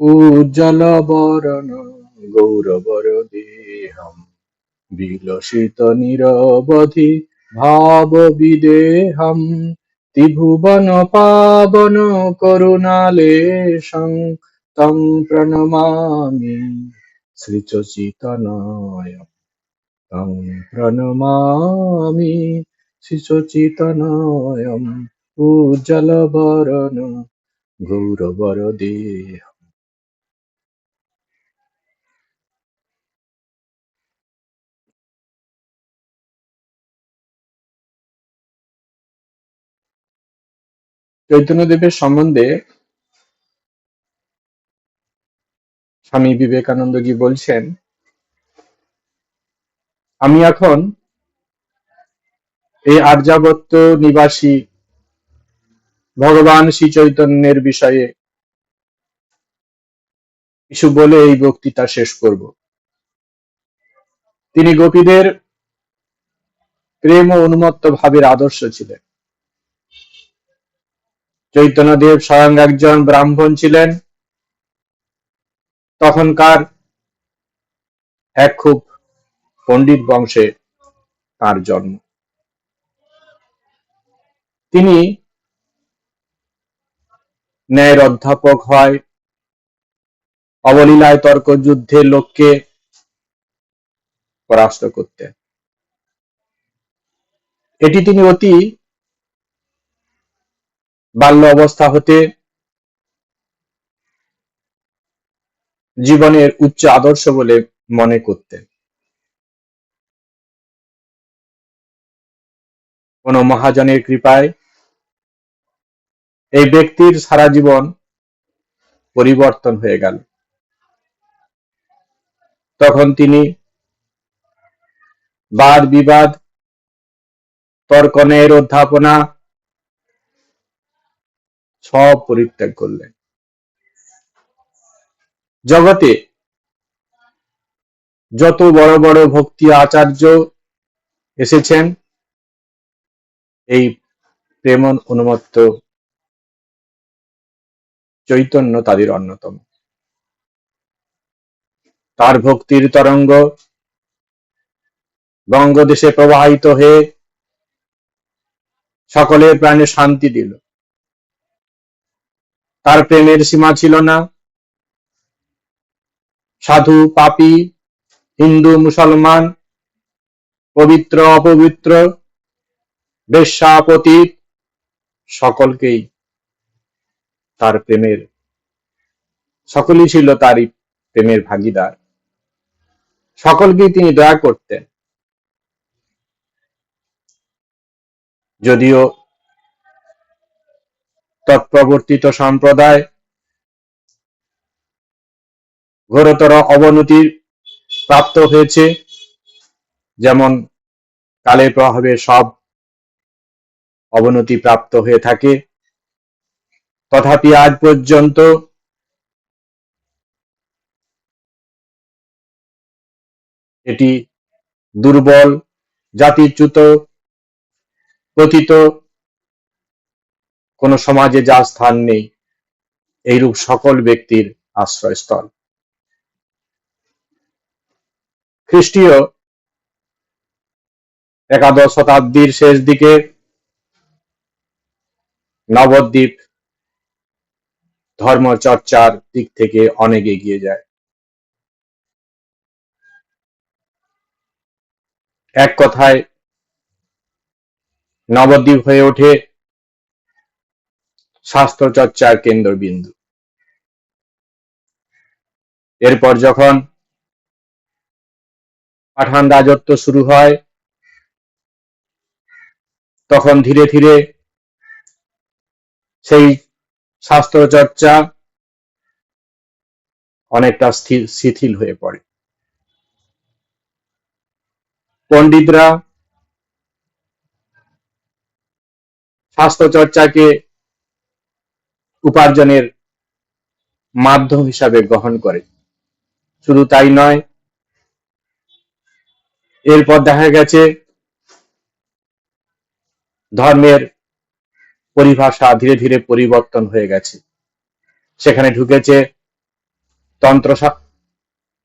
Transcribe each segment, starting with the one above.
উজ্জ্বল বরণ গৌরবর দেহম বিলসিত নিরবধি ভাব বিদেহম ত্রিভুবন পাবন করুণালেশং তং প্রণমামি শ্রীচৈতন্যম তং প্রণমামি শ্রীচৈতন্যম উজ্জ্বল বরণ গৌরবর দেহ। চৈতন্যদেবের সম্বন্ধে স্বামী বিবেকানন্দজি বলছেন, আমি এখন এই আর্যাবর্ত নিবাসী ভগবান শ্রী চৈতন্যের বিষয়ে কিছু বলে এই বক্তৃতা শেষ করব। তিনি গোপীদের প্রেম ও উন্মত্ত ভাবের আদর্শ ছিলেন। চৈতন্যদেব স্বয়ং একজন ব্রাহ্মণ ছিলেন। তখনকার এক খুব পণ্ডিত বংশে তার জন্ম। তিনি ন্যায়ের অধ্যাপক হয়, অবলীলায় তর্ক যুদ্ধে লোককে পরাস্ত করতেন। এটি তিনি অতি বাল্য অবস্থা হতে জীবনের উচ্চ আদর্শ বলে মনে করতেন। কোন মহাজনের কৃপায় এই ব্যক্তির সারা জীবন পরিবর্তন হয়ে গেল। তখন তিনি বাদ বিবাদ, তর্ক ন্যায়ের অধ্যাপনা সব পরিত্যাগ করলেন। জগতে যত বড় বড় ভক্তি আচার্য এসেছেন, এই প্রেম উন্মত্ত চৈতন্য তাদের অন্যতম। তার ভক্তির তরঙ্গ বঙ্গদেশে প্রবাহিত হয়ে সকলের প্রাণে শান্তি দিল। তার প্রেমের সীমা ছিল না। সাধু পাপী, হিন্দু মুসলমান, পবিত্র অপবিত্র, বেশ্যা পতিত, সকলকেই তার প্রেমের, সকলেই ছিল তারই প্রেমের ভাগীদার। সকলকেই তিনি দয়া করতেন। যদিও তৎপ্রবর্তিত সম্প্রদায় ঘোরতর অবনতির প্রাপ্ত হয়েছে, যেমন কালের প্রভাবে সব অবনতি প্রাপ্ত হয়ে থাকে, তথাপি আজ পর্যন্ত এটি দুর্বল, জাতিচ্যুত, পতিত কোন সমাজে যার স্থান নেই, এইরূপ সকল ব্যক্তির আশ্রয়স্থল। খ্রিস্টীয় একাদশ শতাব্দীর শেষ দিকে নবদ্বীপ ধর্মচর্চার দিক থেকে অনেক এগিয়ে যায়। এক কথায় নবদ্বীপ হয়ে ওঠে শাস্ত্র চর্চার কেন্দ্রবিন্দু। এরপর যখন পাঠান রাজত্ব শুরু হয়, তখন ধীরে ধীরে সেই শাস্ত্র চর্চা অনেকটা শিথিল হয়ে পড়ে। পণ্ডিতরা শাস্ত্র চর্চাকে উপার্জনের মাধ্যম হিসাবে গ্রহণ করে। শুধু তাই নয়, এরপর দেখা গেছে ধর্মের পরিভাষা ধীরে ধীরে পরিবর্তন হয়ে গেছে। সেখানে ঢুকেছে তন্ত্র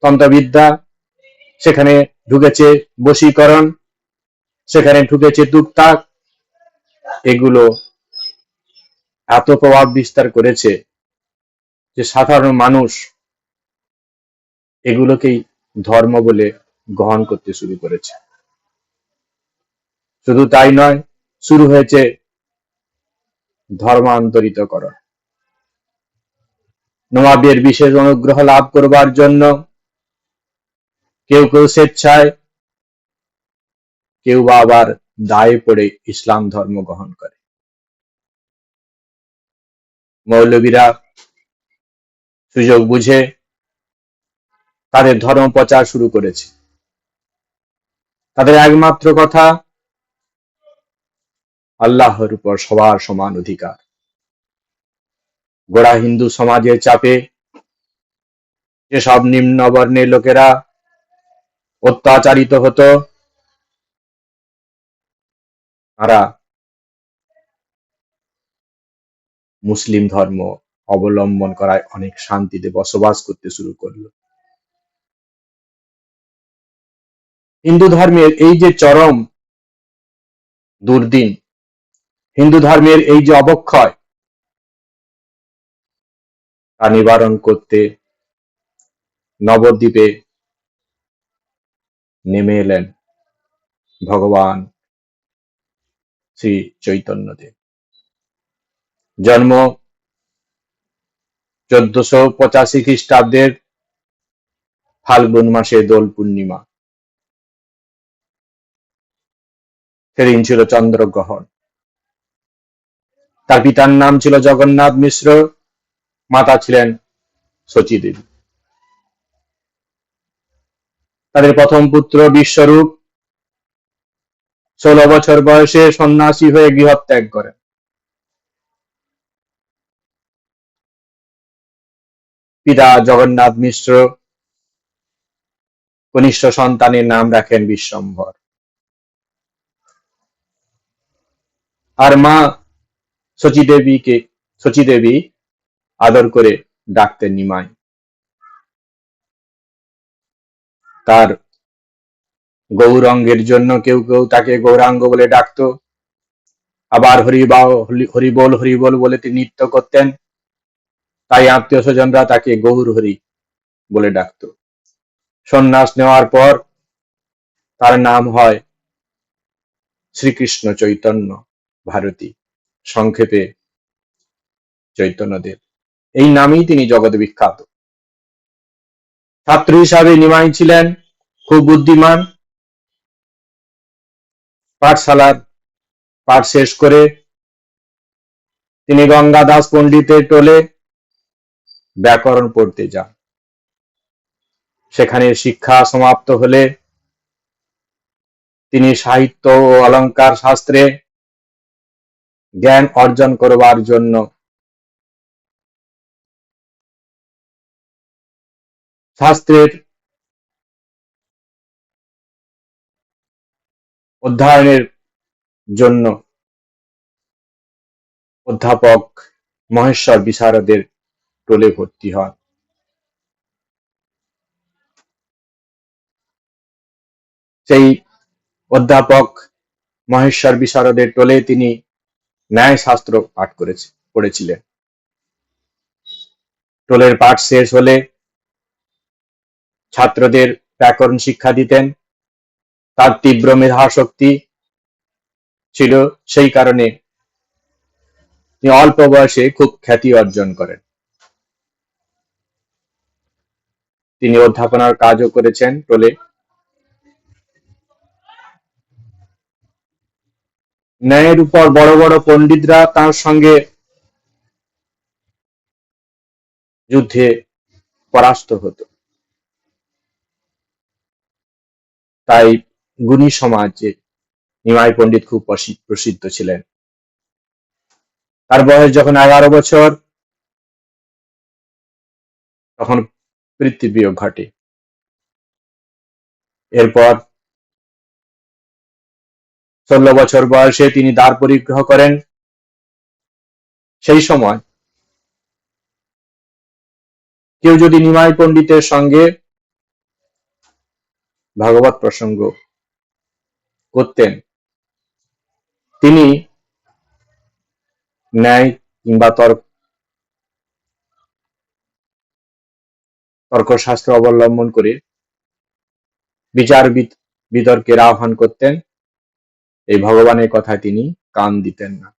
তন্ত্রবিদ্যা, সেখানে ঢুকেছে বশীকরণ, সেখানে ঢুকেছে তুকতাক। এগুলো এত প্রভাব বিস্তার করেছে যে সাধারণ মানুষ এগুলোকেই ধর্ম বলে গ্রহণ করতে শুরু করেছে। শুধু তাই নয়, শুরু হয়েছে ধর্মান্তরিতকরণ। নবাবের বিশেষ অনুগ্রহ লাভ করবার জন্য কেউ কেউ স্বেচ্ছায়, কেউ বা আবার দায়ে পড়ে ইসলাম ধর্ম গ্রহণ করে। মৌলবীরা সুযোগ বুঝে তাদের ধর্ম প্রচার শুরু করেছে। তাদের একমাত্র কথা, আল্লাহর উপর সবার সমান অধিকার। গোড়া হিন্দু সমাজের চাপে যেসব নিম্ন বর্ণের লোকেরা অত্যাচারিত হতো, তারা মুসলিম ধর্ম অবলম্বন করায় অনেক শান্তিতে বসবাস করতে শুরু করলো। হিন্দু ধর্মের এই যে চরম দুর্দিন, হিন্দু ধর্মের এই যে অবক্ষয়, তা নিবারণ করতে নবদ্বীপে নেমে এলেন ভগবান শ্রী চৈতন্যদেব। জন্ম 1485 খ্রিস্টাব্দের ফাল্গুন মাসে দোল পূর্ণিমা। সেদিন ছিল চন্দ্রগ্রহণ। তার পিতার নাম ছিল জগন্নাথ মিশ্র, মাতা ছিলেন শচী দেবী। তাদের প্রথম পুত্র বিশ্বরূপ 16 বছর বয়সে সন্ন্যাসী হয়ে গৃহত্যাগ করেন। পিতা জগন্নাথ মিশ্র কনিষ্ঠ সন্তানের নাম রাখেন বিশ্বম্ভর, আর মা শচী দেবী আদর করে ডাকতেন নিমাই। তার গৌরাঙ্গের জন্য কেউ কেউ তাকে গৌরাঙ্গ বলে ডাকত, আবার হরিবোল হরিবোল বলে তিনি নৃত্য করতেন, তাই আত্মীয় স্বজনরা তাকে গৌর হরি বলে ডাকত। সন্ন্যাস নেওয়ার পর তার নাম হয় শ্রীকৃষ্ণ চৈতন্য ভারতী, সংক্ষেপে চৈতন্যদেব। এই নামেই তিনি জগৎ বিখ্যাত। ছাত্র হিসাবে নিমাই ছিলেন খুব বুদ্ধিমান। পাঠশালার পাঠ শেষ করে তিনি গঙ্গা দাস পণ্ডিতের টোলে ব্যাকরণ পড়তে যান। সেখানে শিক্ষা সমাপ্ত হলে তিনি সাহিত্য ও অলঙ্কার শাস্ত্রে জ্ঞান অর্জন করবার জন্য শাস্ত্রের অধ্যয়নের জন্য অধ্যাপক মহেশ্বর বিশারদের টোলে ভর্তি হন। সেই অধ্যাপক মহেশ্বর বিশারদের টোলে তিনি ন্যায় শাস্ত্র পাঠ পড়েছিলেন। টোলের পাঠ শেষ হলে ছাত্রদের ব্যাকরণ শিক্ষা দিতেন। তার তীব্র মেধাশক্তি ছিল, সেই কারণে তিনি অল্প বয়সে খুব খ্যাতি অর্জন করেন। তিনি অধ্যাপনার কাজও করেছেন টোলে। ন্যায়ের উপর বড় বড় পণ্ডিতরা তার সঙ্গে যুদ্ধে পরাস্ত হতো। তাই গুণী সমাজে নিমাই পণ্ডিত খুব প্রসিদ্ধ ছিলেন। তার বয়স যখন 11 বছর, তখন পিতৃবিয়োগ ঘটে। এরপর 16 বছর বয়সে তিনি দ্বার পরিগ্রহ করেন। সেই সময় কেউ যদি নিমাই পণ্ডিতের সঙ্গে ভাগবত প্রসঙ্গ করতেন, তিনি ন্যায় কিংবা তর্কশাস্ত্র অবলম্বন করে বিচার বিতর্কের আহ্বান করতেন। এই ভগবানের কথায় তিনি কান দিতেন না।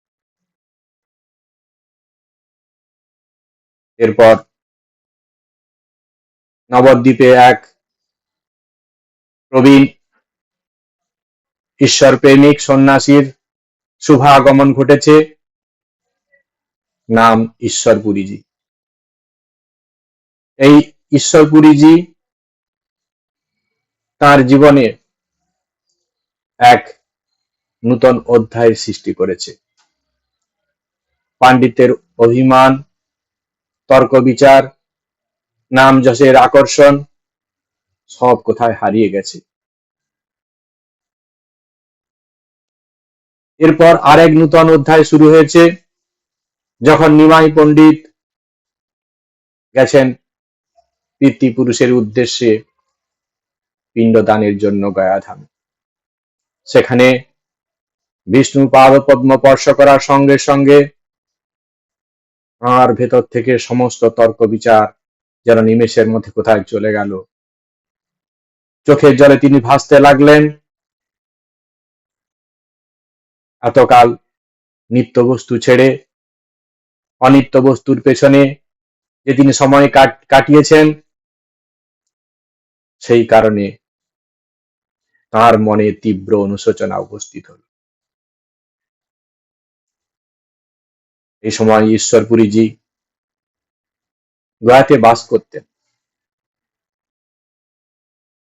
এরপর নবদ্বীপে এক প্রবীণ ঈশ্বর প্রেমিক সন্ন্যাসীর শুভাগমন ঘটেছে, নাম ঈশ্বরপুরীজি। এই ঈশ্বরপুরীজি তার জীবনে এক নূতন অধ্যায়ের সৃষ্টি করেছে। পাণ্ডিত্যের অভিমান, তর্ক বিচার, নাম যশের আকর্ষণ সব কোথায় হারিয়ে গেছে। এরপর আরেক নূতন অধ্যায় শুরু হয়েছে, যখন নিমাই পণ্ডিত গেছেন পিতৃপুরুষের উদ্দেশ্যে পিণ্ডদানের জন্য গয়াধাম। সেখানে বিষ্ণু পাদপদ্ম স্পর্শ করার সঙ্গে সঙ্গে তাঁর ভেতর থেকে সমস্ত তর্ক বিচার যেন নিমেষের মধ্যে কোথায় চলে গেল। চোখের জলে তিনি ভাসতে লাগলেন। এতকাল নিত্য বস্তু ছেড়ে অনিত্য বস্তুর পেছনে যে তিনি সময় কাটিয়েছেন, সেই কারণে তার মনে তীব্র অনুশোচনা উপস্থিত হল। এই সময় ঈশ্বরপুরীজি গয়াতে বাস করতেন।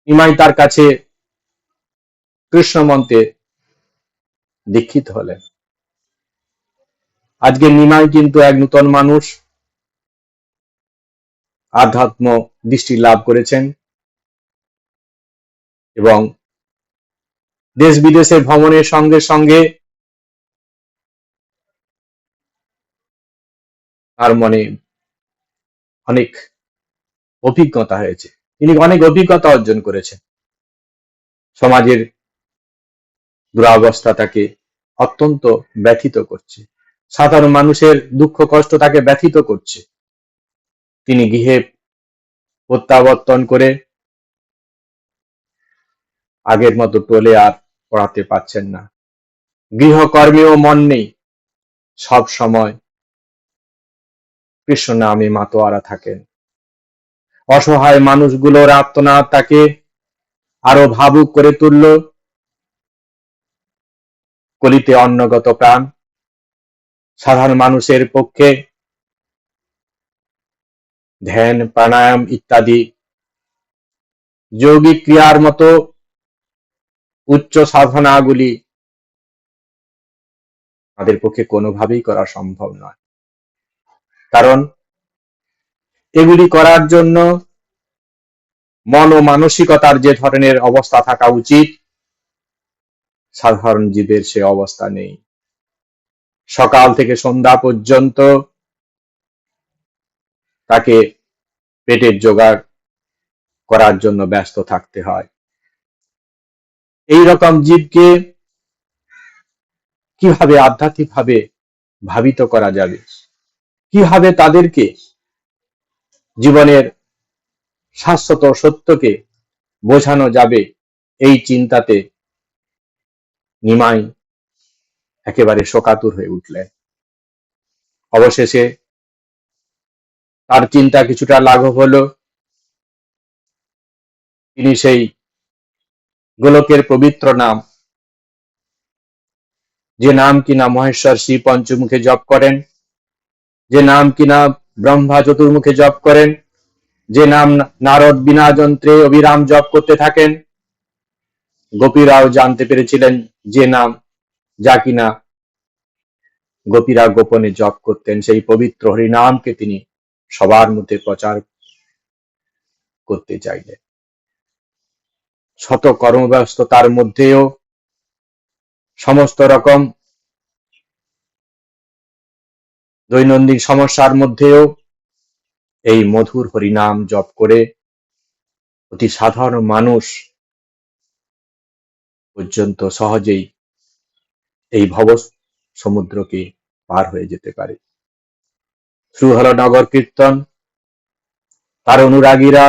নিমাই তার কাছে কৃষ্ণ মন্ত্রে দীক্ষিত হলেন। আজকে নিমাই কিন্তু এক নূতন মানুষ, আধ্যাত্ম দৃষ্টি লাভ করেছেন এবং দেশ বিদেশে ভ্রমণের সঙ্গে সঙ্গে তার মনে অনেক অভিজ্ঞতা হয়েছে। তিনি অনেক অভিজ্ঞতা অর্জন করেছেন। সমাজের দুরাবস্থা তাকে অত্যন্ত ব্যথিত করছে, সাধারণ মানুষের দুঃখ কষ্ট তাকে ব্যথিত করছে। তিনি গৃহে প্রত্যাবর্তন করে আগের মতো টোলে আর পড়াতে পারছেন না। গৃহকর্মেও মন নেই, সব সময় কৃষ্ণ নামে মাতোয়ারা থাকেন। অসহায় মানুষগুলোর আর্তনাদ তাকে আরো ভাবুক করে তুলল। কলিতে অন্নগত প্রাণ, সাধারণ মানুষের পক্ষে ধ্যান, প্রাণায়াম ইত্যাদি যৌগিক ক্রিয়ার মতো উচ্চ সাধনাগুলি তাদের পক্ষে কোনোভাবেই করা সম্ভব নয়। কারণ এগুলি করার জন্য মন ও মানসিকতার যে ধরনের অবস্থা থাকা উচিত, সাধারণ জীবের সে অবস্থা নেই। সকাল থেকে সন্ধ্যা পর্যন্ত তাকে পেটের জোগাড় করার জন্য ব্যস্ত থাকতে হয়। এই রকম জীবকে কিভাবে আধ্যাত্মিকভাবে ভাবিত করা যাবে, কিভাবে তাদেরকে জীবনের শাশ্বত সত্যকে বোঝানো যাবে, এই চিন্তাতে নিমাই একেবারে শোকাতুর হয়ে উঠলেন। অবশেষে তার চিন্তা কিছুটা লাঘব হলো। তিনি সেই গোলকের পবিত্র নাম, যে নাম কিনা মহেশ্বর শ্রী পঞ্চমুখে জপ করেন, যে নাম কিনা ব্রহ্মা চতুর্মুখে জপ করেন, যে নাম নারদ বিনা যন্ত্রে অবিরাম জপ করতে থাকেন, গোপীরাও জানতে পেরেছিলেন যে নাম, যা কিনা গোপীরা গোপনে জপ করতেন, সেই পবিত্র হরিনামকে তিনি সবার মধ্যে প্রচার করতে চাইলেন। শত কর্মব্যস্ততার মধ্যেও, সমস্ত রকম দৈনন্দিন সমস্যার মধ্যেও এই মধুর হরিনাম জপ করে অতি সাধারণ মানুষ পর্যন্ত সহজেই এই ভব সমুদ্রকে পার হয়ে যেতে পারে। শুরু হলো নগর কীর্তন, তার অনুরাগীরা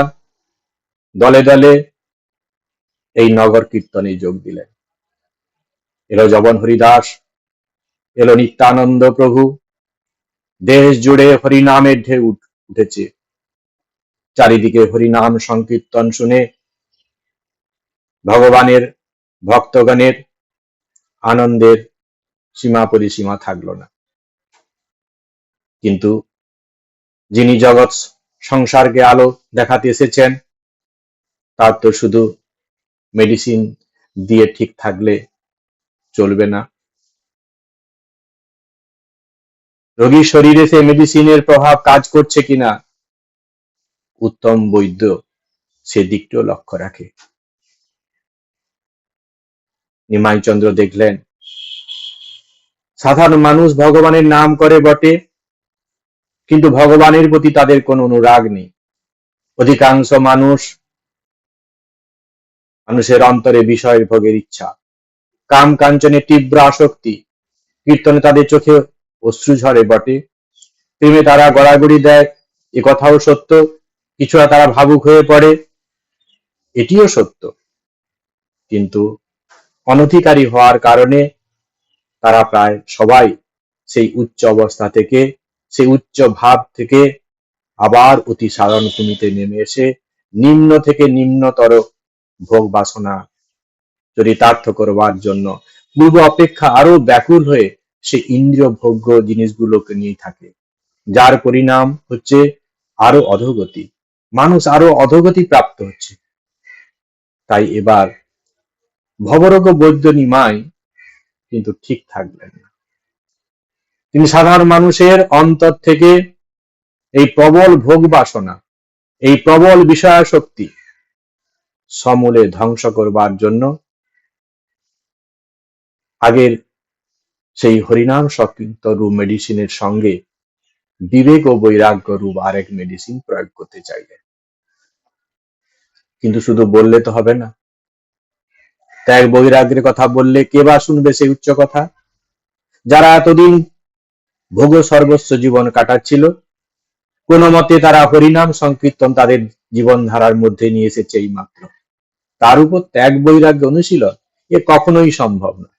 দলে দলে এই নগর কীর্তনে যোগ দিলেন। এলো জবন হরিদাস, এলো নিত্যানন্দ প্রভু, দেশ জুড়ে হরিনামের ঢেউ উঠেছে। চারিদিকে হরিনাম সংকীর্তন শুনে ভগবানের ভক্তগণের আনন্দের সীমা পরিসীমা থাকলো না। কিন্তু যিনি জগৎ সংসারকে আলো দেখাতে এসেছেন, তার তো শুধু মেডিসিন দিয়ে ঠিক থাকলে চলবে না। রোগীর শরীরে সে মেডিসিনের প্রভাব কাজ করছে কিনা উত্তম বৈদ্য সে দিকটিও লক্ষ্য রাখে। নিমাই চন্দ্র দেখলেন সাধারণ মানুষ ভগবানের নাম করে বটে, কিন্তু ভগবানের প্রতি তাদের কোনো অনুরাগ নেই। অধিকাংশ মানুষের অন্তরে বিষয়ের ভোগের ইচ্ছা, কাম কাঞ্চনের তীব্র আসক্তি। কীর্তনে তাদের চোখে অশ্রু ঝরে বটে, প্রেমে তারা গড়াগড়ি দেয়, এ কথাও সত্য। কিছুটা তারা ভাবুক হয়ে পড়ে, এটিও সত্য। কিন্তু অনধিকারী হওয়ার কারণে তারা প্রায় সবাই সেই উচ্চ অবস্থা থেকে, সেই উচ্চ ভাব থেকে আবার অতি সাধারণ ভূমিতে নেমে এসে নিম্ন থেকে নিম্নতর ভোগ বাসনা চরিতার্থ করবার জন্য পূর্ব অপেক্ষা আরো ব্যাকুল হয়ে সে ইন্দ্রিয় ভোগ্য জিনিসগুলোকে নিয়ে থাকে, যার পরিণাম হচ্ছে আরো অধোগতি। মানুষ আরো অধোগতি প্রাপ্ত হচ্ছে। তাই এবার ভবরোগ বৈদ্য নিমাই কিন্তু ঠিক থাকলেন না। তিনি সাধারণ মানুষের অন্তর থেকে এই প্রবল ভোগ বাসনা, এই প্রবল বিষয়াসক্তি সমূলে ধ্বংস করবার জন্য আগের সেই হরিনাম সংকীর্তন রূপ মেডিসিনের সঙ্গে বিবেক ও বৈরাগ্য রূপ আরেক মেডিসিন প্রয়োগ করতে চাইলেন। কিন্তু শুধু বললে তো হবে না। ত্যাগ বৈরাগ্যের কথা বললে কে বা শুনবে সেই উচ্চ কথা? যারা এতদিন ভোগ সর্বস্ব জীবন কাটাচ্ছিল, কোন মতে তারা হরিনাম সংকীর্তন তাদের জীবনধারার মধ্যে নিয়ে এসেছে এই মাত্র, তার উপর ত্যাগ বৈরাগ্য অনুশীলন, এ কখনোই সম্ভব না।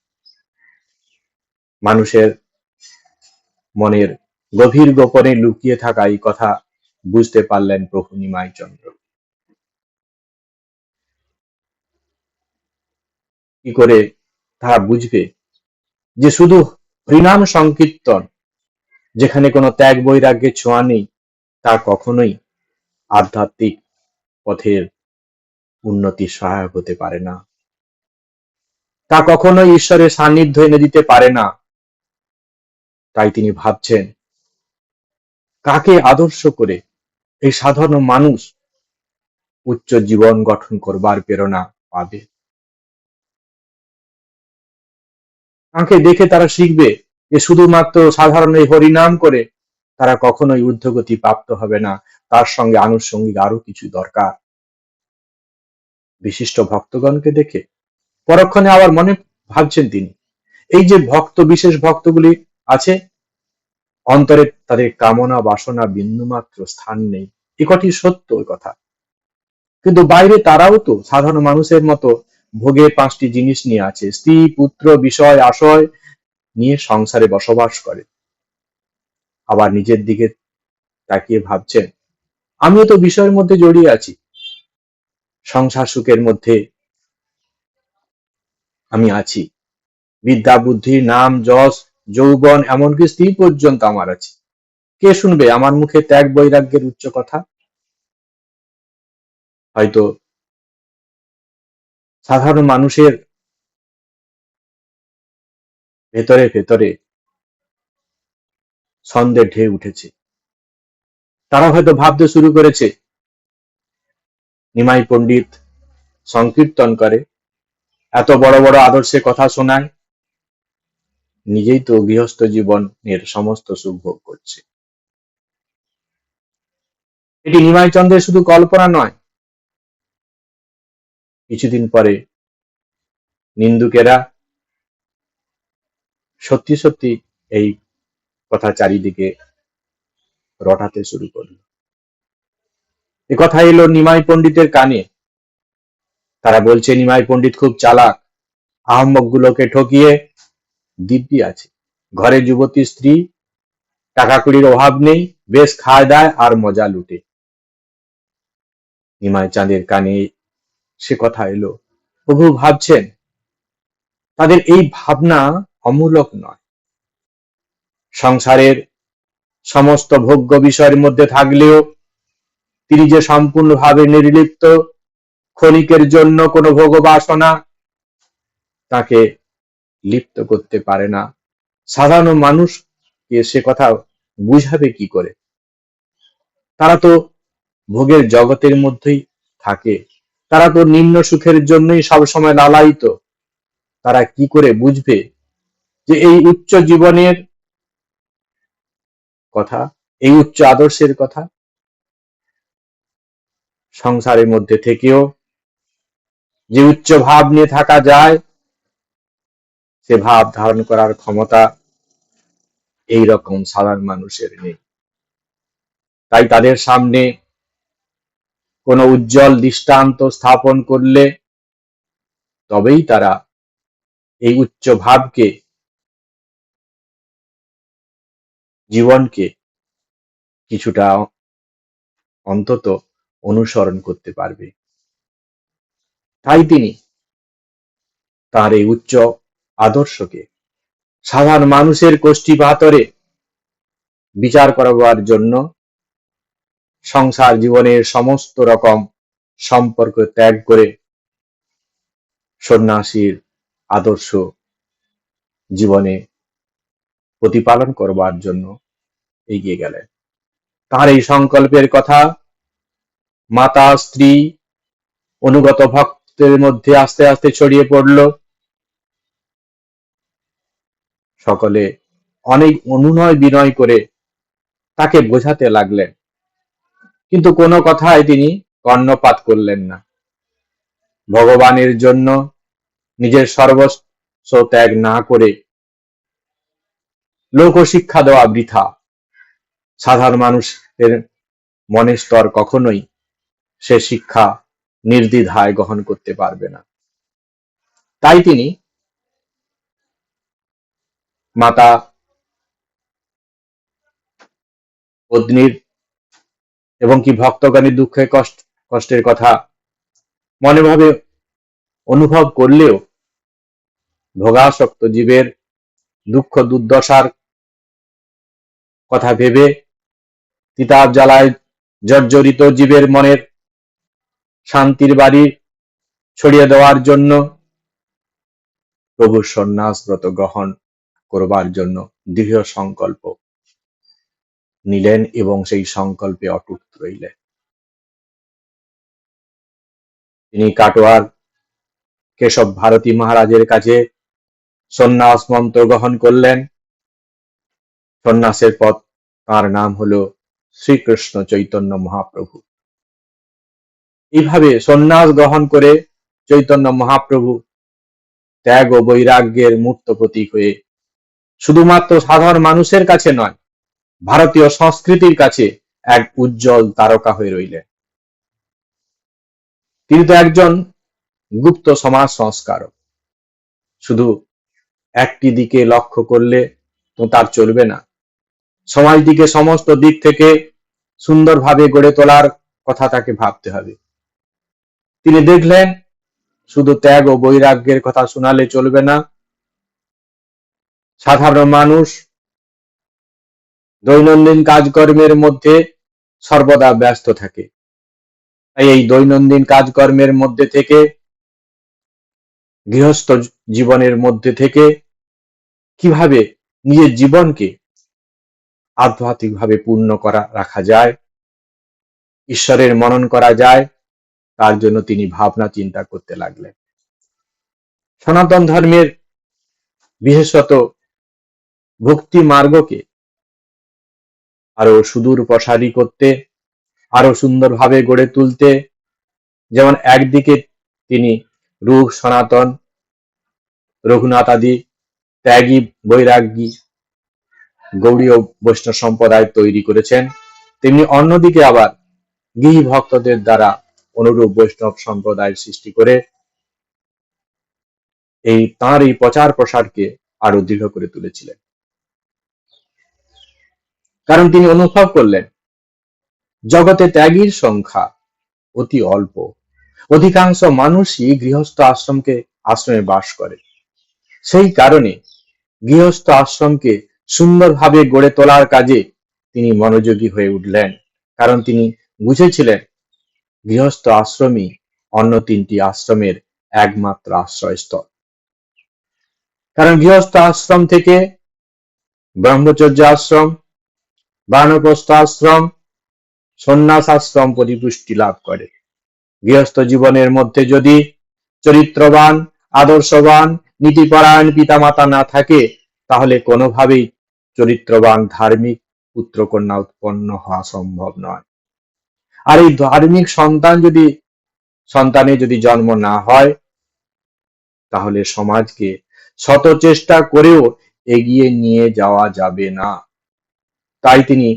মানুষের মনের গভীর গোপনে লুকিয়ে থাকা এই কথা বুঝতে পারলেন প্রভু নিমাই চন্দ্র। কি করে তারা বুঝবে যে শুধু হরিনাম সংকীর্তন যেখানে কোনো ত্যাগ বৈরাগ্যের ছোঁয়া নেই, তা কখনোই আধ্যাত্মিক পথের উন্নতির সহায়ক হতে পারে না, তা কখনোই ঈশ্বরের সান্নিধ্য এনে দিতে পারে না। তাই তিনি ভাবছেন কাকে আদর্শ করে এই সাধারণ মানুষ উচ্চ জীবন গঠন করবার প্রেরণা পাবে, কাকে দেখে তারা শিখবে যে শুধুমাত্র সাধারণ এই হরিনাম করে তারা কখনোই ঊর্ধ্বগতি প্রাপ্ত হবে না, তার সঙ্গে আনুষঙ্গিক আরো কিছু দরকার। বিশিষ্ট ভক্তগণকে দেখে পরক্ষণে আবার মনে ভাবছেন তিনি, এই যে ভক্ত, বিশেষ ভক্তগুলি আছে, অন্তরে তাদের কামনা বাসনা বিন্দুমাত্র স্থান নেই, এ কটি সত্য কথা। কিন্তু বাইরে তারাও তো সাধারণ মানুষের মতো ভোগের 5টি জিনিস নিয়ে আছে, স্ত্রী পুত্র বিষয় আশয় নিয়ে সংসারে বসবাস করে। আবার নিজের দিকে তাকিয়ে ভাবছেন আমিও তো বিষয়ের মধ্যে জড়িয়ে আছি, সংসার সুখের মধ্যে আমি আছি, বিদ্যা বুদ্ধি নাম যশ যৌবন এমনকি স্ত্রী পর্যন্ত আমার আছে। কে শুনবে আমার মুখে ত্যাগ বৈরাগ্যের উচ্চ কথা? হয়তো সাধারণ মানুষের ভেতরে ভেতরে ছন্দের ঢেউ উঠেছে। তারা হয়তো ভাবতে শুরু করেছে নিমাই পণ্ডিত সংকীর্তন করে, এত বড় বড় আদর্শের কথা শোনায়, নিজেই তো গৃহস্থ জীবনের সমস্ত সুখ ভোগ করছে। এটি নিমাই চন্দ্রের শুধু কল্পনা নয়। কিছুদিন পরে নিন্দুকেরা সত্যি সত্যি এই কথা চারিদিকে রটাতে শুরু করলো। এ কথা এলো নিমাই পণ্ডিতের কানে। তারা বলছে নিমাই পণ্ডিত খুব চালাক, আহম্মক গুলোকে ঠকিয়ে দিব্যি আছে, ঘরে যুবতী স্ত্রী, টাকা কড়ির অভাব নেই, বেশ খায় দায় আর মজা লুটে। নিমাই চাঁদের কানে সে কথা এলো। প্রভু ভাবছেন তাদের এই ভাবনা অমূলক নয়। সংসারের সমস্ত ভোগ্য বিষয়ের মধ্যে থাকলেও তিনি যে সম্পূর্ণভাবে নির্লিপ্ত, ক্ষণিকের জন্য কোনো ভোগবাসনা তাকে লিপ্ত করতে পারে না। সাধারণ মানুষকে সে কথা বুঝাবে কি করে? তারা তো ভোগের জগতের মধ্যেই থাকে, তারা তো নিম্ন সুখের জন্যই সবসময় লালায়িত। তারা কি করে বুঝবে যে এই উচ্চ জীবনের কথা, এই উচ্চ আদর্শের কথা? সংসারের মধ্যে থেকেও যে উচ্চ ভাব নিয়ে থাকা যায়, সে ভাব ধারণ করার ক্ষমতা এই রকম সাধারণ মানুষের নেই। তাই তাদের সামনে কোনো উজ্জ্বল দৃষ্টান্ত স্থাপন করলে তবেই তারা এই উচ্চ ভাবকে, জীবনকে কিছুটা অন্তত অনুসরণ করতে পারবে। তাই তিনি তার এই উচ্চ আদর্শকে সাধারণ মানুষের কোষ্ঠীপাতরে বিচার করবার জন্য সংসার জীবনের সমস্ত রকম সম্পর্ক ত্যাগ করে সন্ন্যাসীর আদর্শ জীবনে প্রতিপালন করবার জন্য এগিয়ে গেলেন। তার এই সংকল্পের কথা মাতা, স্ত্রী, অনুগত ভক্তের মধ্যে আস্তে আস্তে ছড়িয়ে পড়ল। সকলে অনেক অনুনয় বিনয় করে তাকে বোঝাতে লাগলেন, কিন্তু কোনো কথায় তিনি কর্ণপাত করলেন না। ভগবানের জন্য নিজের সর্বস্ব ত্যাগ না করে লোকশিক্ষা দেওয়া বৃথা। সাধারণ মানুষের মনের স্তর কখনোই সে শিক্ষা নির্দ্বিধায় গ্রহণ করতে পারবে না। তাই তিনি মাতা পত্নীর এবং কি ভক্তগণের দুঃখের কষ্টের কথা মনে ভাবে অনুভব করলেও ভোগাসক্ত জীবের দুঃখ দুর্দশার কথা ভেবে তিতাব জ্বালায় জর্জরিত জীবের মনের শান্তির বাড়ি ছড়িয়ে দেওয়ার জন্য প্রভুর সন্ন্যাস ব্রত গ্রহণ করবার জন্য দৃঢ় সংকল্প নিলেন এবং সেই সংকল্পে অটুট রইলেন। তিনি কাটোয়ার কেশব ভারতী মহারাজের কাছে সন্ন্যাস মন্ত্র গ্রহণ করলেন। সন্ন্যাসের পথ তার নাম হলো শ্রীকৃষ্ণ চৈতন্য মহাপ্রভু। এইভাবে সন্ন্যাস গ্রহণ করে চৈতন্য মহাপ্রভু ত্যাগ ও বৈরাগ্যের মূর্ত প্রতীক হয়ে শুধুমাত্র সাধারণ মানুষের কাছে নয়, ভারতীয় সংস্কৃতির কাছে এক উজ্জ্বল তারকা হয়ে রইলেন। তিনি তো একজন গুপ্ত সমাজ সংস্কারক। শুধু একটি দিকে লক্ষ্য করলে তো তার চলবে না। সমাজটিকে সমস্ত দিক থেকে সুন্দরভাবে গড়ে তোলার কথা তাকে ভাবতে হবে। তিনি দেখলেন শুধু ত্যাগ ও বৈরাগ্যের কথা শোনালে চলবে না। সাধারণ মানুষ দৈনন্দিন কাজকর্মের মধ্যে সর্বদা ব্যস্ত থাকে। তাই এই দৈনন্দিন কাজকর্মের মধ্যে থেকে, গৃহস্থ জীবনের মধ্যে থেকে কিভাবে নিজের জীবনকে আধ্যাত্মিকভাবে পূর্ণ করা রাখা যায়, ঈশ্বরের মনন করা যায়, তার জন্য তিনি ভাবনা চিন্তা করতে লাগলেন। সনাতন ধর্মের বিশেষত ভক্তি মার্গকে আরো সুদূর প্রসারী করতে আরো সুন্দরভাবে গড়ে তুলতে, যেমন একদিকে তিনি রূপ সনাতন, রঘুনাথ আদি ত্যাগী বৈরাগী গৌড়ীয় বৈষ্ণব সম্প্রদায় তৈরি করেছেন, তেমনি অন্যদিকে আবার গৃহী ভক্তদের দ্বারা অনুরূপ বৈষ্ণব সম্প্রদায়ের সৃষ্টি করে তাঁর এই প্রচার প্রসারকে আরো দৃঢ় করে তুলেছিলেন। কারণ তিনি অনুভব করলেন জগতে ত্যাগীর সংখ্যা অতি অল্প, অধিকাংশ মানুষই গৃহস্থ আশ্রমে বাস করে। সেই কারণে গৃহস্থ আশ্রমকে সুন্দরভাবে গড়ে তোলার কাজে তিনি মনোযোগী হয়ে উঠলেন, কারণ তিনি বুঝেছিলেন গৃহস্থ আশ্রমই অন্য তিনটি আশ্রমের একমাত্র আশ্রয়স্থল। কারণ গৃহস্থ আশ্রম থেকে ব্রহ্মচর্য আশ্রম, বানপ্রস্থ আশ্রম, সন্ন্যাস আশ্রম পরিপুষ্টি লাভ করে। গৃহস্থ জীবনের মধ্যে যদি চরিত্রবান, আদর্শবান, নীতিপরায়ণ পিতামাতা না থাকে, তাহলে কোনোভাবেই চরিত্রবান ধার্মিক পুত্রকন্যা উৎপন্ন হওয়া সম্ভব নয়। আর এই ধার্মিক সন্তানের যদি জন্ম না হয়, তাহলে সমাজকে শত চেষ্টা করেও এগিয়ে নিয়ে যাওয়া যাবে না। তাই তিনি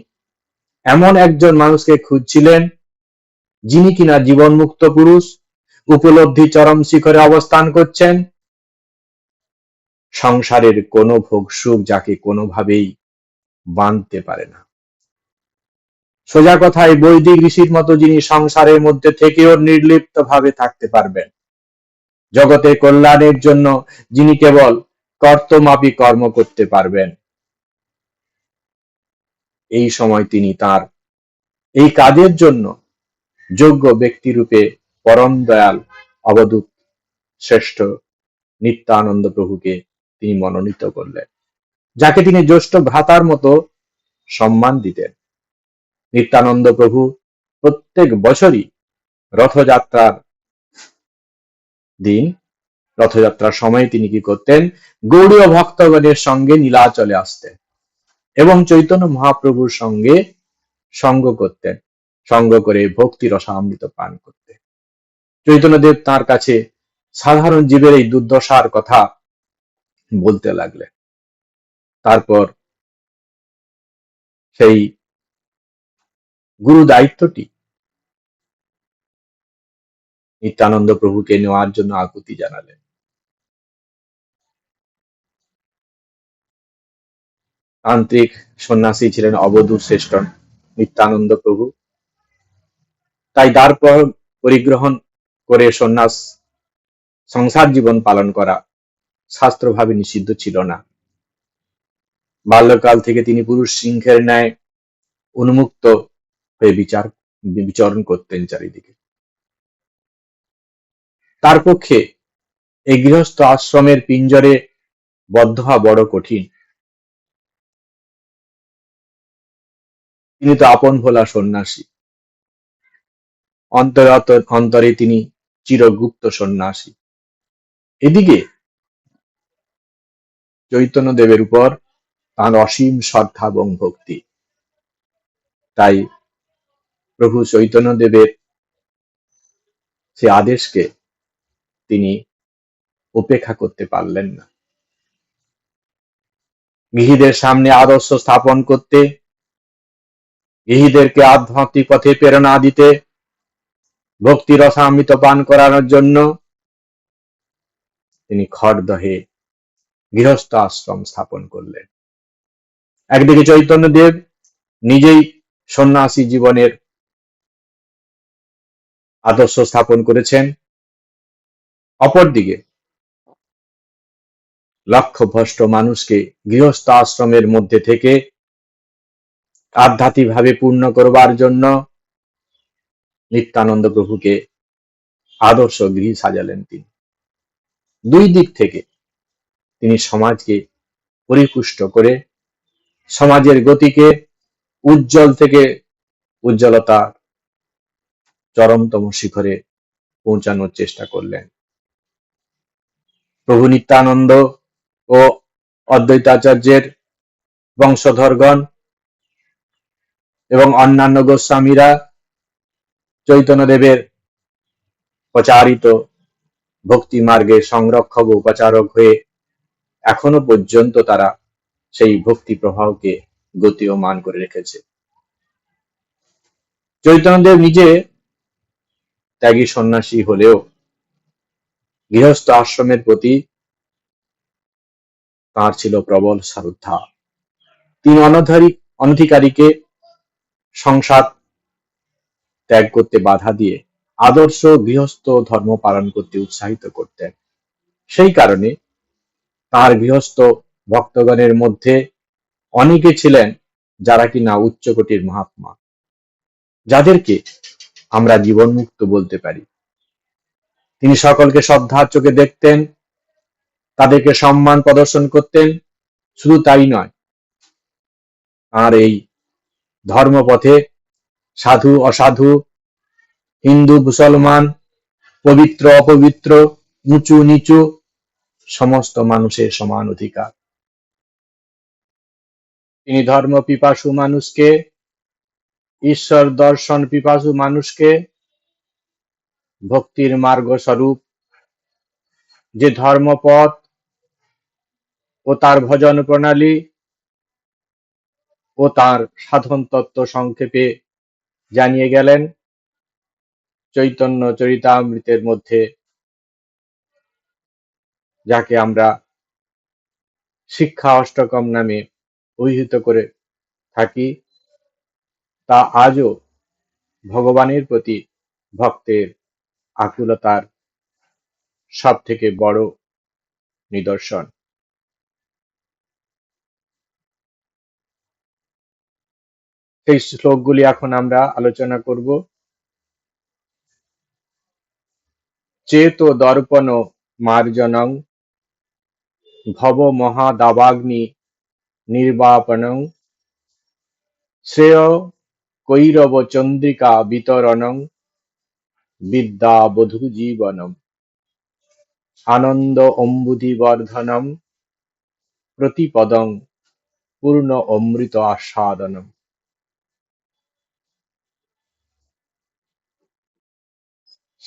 এমন একজন মানুষকে খুঁজছিলেন, যিনি কিনা জীবনমুক্ত পুরুষ, উপলব্ধি চরম শিখরে অবস্থান করছেন, সংসারের কোনো ভোগ সুখ যাকে কোনোভাবেই বাঁধতে পারে না। সোজা কথায় বৈদিক ঋষির মতো যিনি সংসারের মধ্যে থেকেও নির্লিপ্ত ভাবে থাকতে পারবেন, জগতের কল্যাণের জন্য যিনি কেবল কর্তমাপী কর্ম করতে পারবেন। এই সময় তিনি তার এই কাজের জন্য যোগ্য ব্যক্তিরূপে পরম দয়াল অবধূত শ্রেষ্ঠ নিত্যানন্দ প্রভুকে তিনি মনোনীত করলেন, যাকে তিনি জ্যেষ্ঠ ভ্রাতার মতো সম্মান দিতেন। নিত্যানন্দ প্রভু প্রত্যেক বছরই রথযাত্রার সময় তিনি কি করতেন, গৌড়ীয় ভক্তগণের সঙ্গে নীলাচলে আসতেন এবং চৈতন্য মহাপ্রভুর সঙ্গে সঙ্গ করতেন, সঙ্গ করে ভক্তি রসামৃত পান করতেন। চৈতন্যদেব তাঁর কাছে সাধারণ জীবের এই দুর্দশার কথা বলতে লাগলেন। তারপর সেই গুরু দায়িত্বটি নিত্যানন্দ প্রভুকে নেওয়ার জন্য আকুতি জানালেন। তান্ত্রিক সন্ন্যাসী ছিলেন অবধূত শ্রেষ্ঠ নিত্যানন্দ প্রভু, তাই দ্বার পরিগ্রহণ করে সংসার জীবন পালন করা শাস্ত্রভাবে নিষিদ্ধ ছিল না। বাল্যকাল থেকে তিনি পুরুষ সিংহের ন্যায় উন্মুক্ত হয়ে বিচরণ করতেন চারিদিকে। তার পক্ষে এই গৃহস্থ আশ্রমের পিঞ্জরে বদ্ধ হওয়া বড় কঠিন। তিনি তো আপন ভোলা সন্ন্যাসী, অন্তরে তিনি চিরগুপ্ত সন্ন্যাসী। এদিকে চৈতন্যদেবের উপর তাঁর অসীম শ্রদ্ধা এবং ভক্তি। তাই প্রভু চৈতন্যদেবের সে আদেশকে তিনি উপেক্ষা করতে পারলেন না। গৃহীদের সামনে আদর্শ স্থাপন করতে, গৃহীদেরকে আধ্যাত্মিক পথে প্রেরণা দিতে, ভক্তি রসামৃত পান করানোর জন্য তিনি খড়দহে গৃহস্থ আশ্রম স্থাপন করলেন। একদিকে চৈতন্যদেব নিজেই সন্ন্যাসী জীবনের আদর্শ স্থাপন করেছেন, অপরদিকে লক্ষ্যভ্রষ্ট মানুষকে গৃহস্থ আশ্রমের মধ্যে থেকে আধ্যাত্মিকভাবে পূর্ণ করবার জন্য নিত্যানন্দ প্রভুকে আদর্শ গৃহী সাজালেন তিনি। দুই দিক থেকে তিনি সমাজকে পরিপুষ্ট করে সমাজের গতিকে উজ্জ্বল থেকে উজ্জ্বলতা চরমতম শিখরে পৌঁছানোর চেষ্টা করলেন। প্রভু নিত্যানন্দ ও অদ্বৈতাচার্যের বংশধরগণ এবং অন্যান্য গোস্বামীরা চৈতন্যদেবের প্রচারিত ভক্তি মার্গের সংরক্ষক ও প্রচারক হয়ে এখনো পর্যন্ত তারা সেই ভক্তি প্রবাহকে গতিমান করে রেখেছে। চৈতন্যদেব নিজে ত্যাগী সন্ন্যাসী হলেও গৃহস্থ আশ্রমের প্রতি তাঁর ছিল প্রবল শ্রদ্ধা। তিনি অনধিকারীকে সংসার ত্যাগ করতে বাধা দিয়ে আদর্শ গৃহস্থ ধর্ম পালন করতে উৎসাহিত করতেন। সেই কারণে তাঁর গৃহস্থ ভক্তগণের মধ্যে অনেকে ছিলেন যারা কিনা উচ্চকোটির মহাত্মা, যাদেরকে আমরা জীবনমুক্ত বলতে পারি। তিনি সকলকে শ্রদ্ধার চোখে দেখতেন, তাদেরকে সম্মান প্রদর্শন করতেন। শুধু তাই নয়, আর এই ধর্মপথে সাধু অসাধু, হিন্দু মুসলমান, পবিত্র অপবিত্র, উঁচু নিচু সমস্ত মানুষের সমান অধিকার। তিনি ধর্ম পিপাসু মানুষকে, ঈশ্বর দর্শন পিপাসু মানুষকে ভক্তির মার্গ স্বরূপ যে ধর্মপথ ও তার ভজন প্রণালী ও তার সাধন তত্ত্ব সংক্ষেপে জানিয়ে গেলেন চৈতন্য চরিতামৃতের মধ্যে, যাকে আমরা শিক্ষা অষ্টকম নামে অভিহিত করে থাকি। তা আজও ভগবানের প্রতি ভক্তের আকুলতার সব থেকে বড় নিদর্শন। সেই শ্লোকগুলি এখন আমরা আলোচনা করব। চেতো দর্পণ মার্জনং ভব মহাদাবাগ্নি নির্বাপনং শ্রেয় কৈরব চন্দ্রিকা বিতরণং বিদ্যা বধূ জীবনম আনন্দ অম্বুধি বর্ধনম প্রতিপদং পূর্ণ অমৃত আস্বাদনম।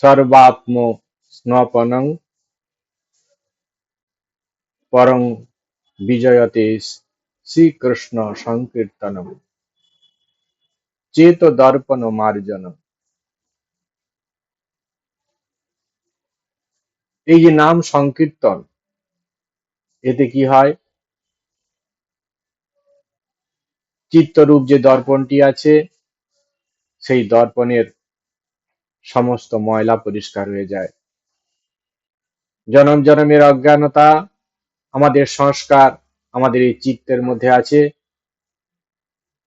সর্বাত্ম স্নপনং পরং বিজয়তে শ্রীকৃষ্ণ সংকীর্তনম চেত দর্পণ মার্জনম। এই যে নাম সংকীর্তন, এতে কি হয়? চিত্তরূপ যে দর্পণটি আছে, সেই দর্পণের সমস্ত ময়লা পরিষ্কার হয়ে যায়। জনম জনমের অজ্ঞানতা, আমাদের সংস্কার আমাদের এই চিত্তের মধ্যে আছে।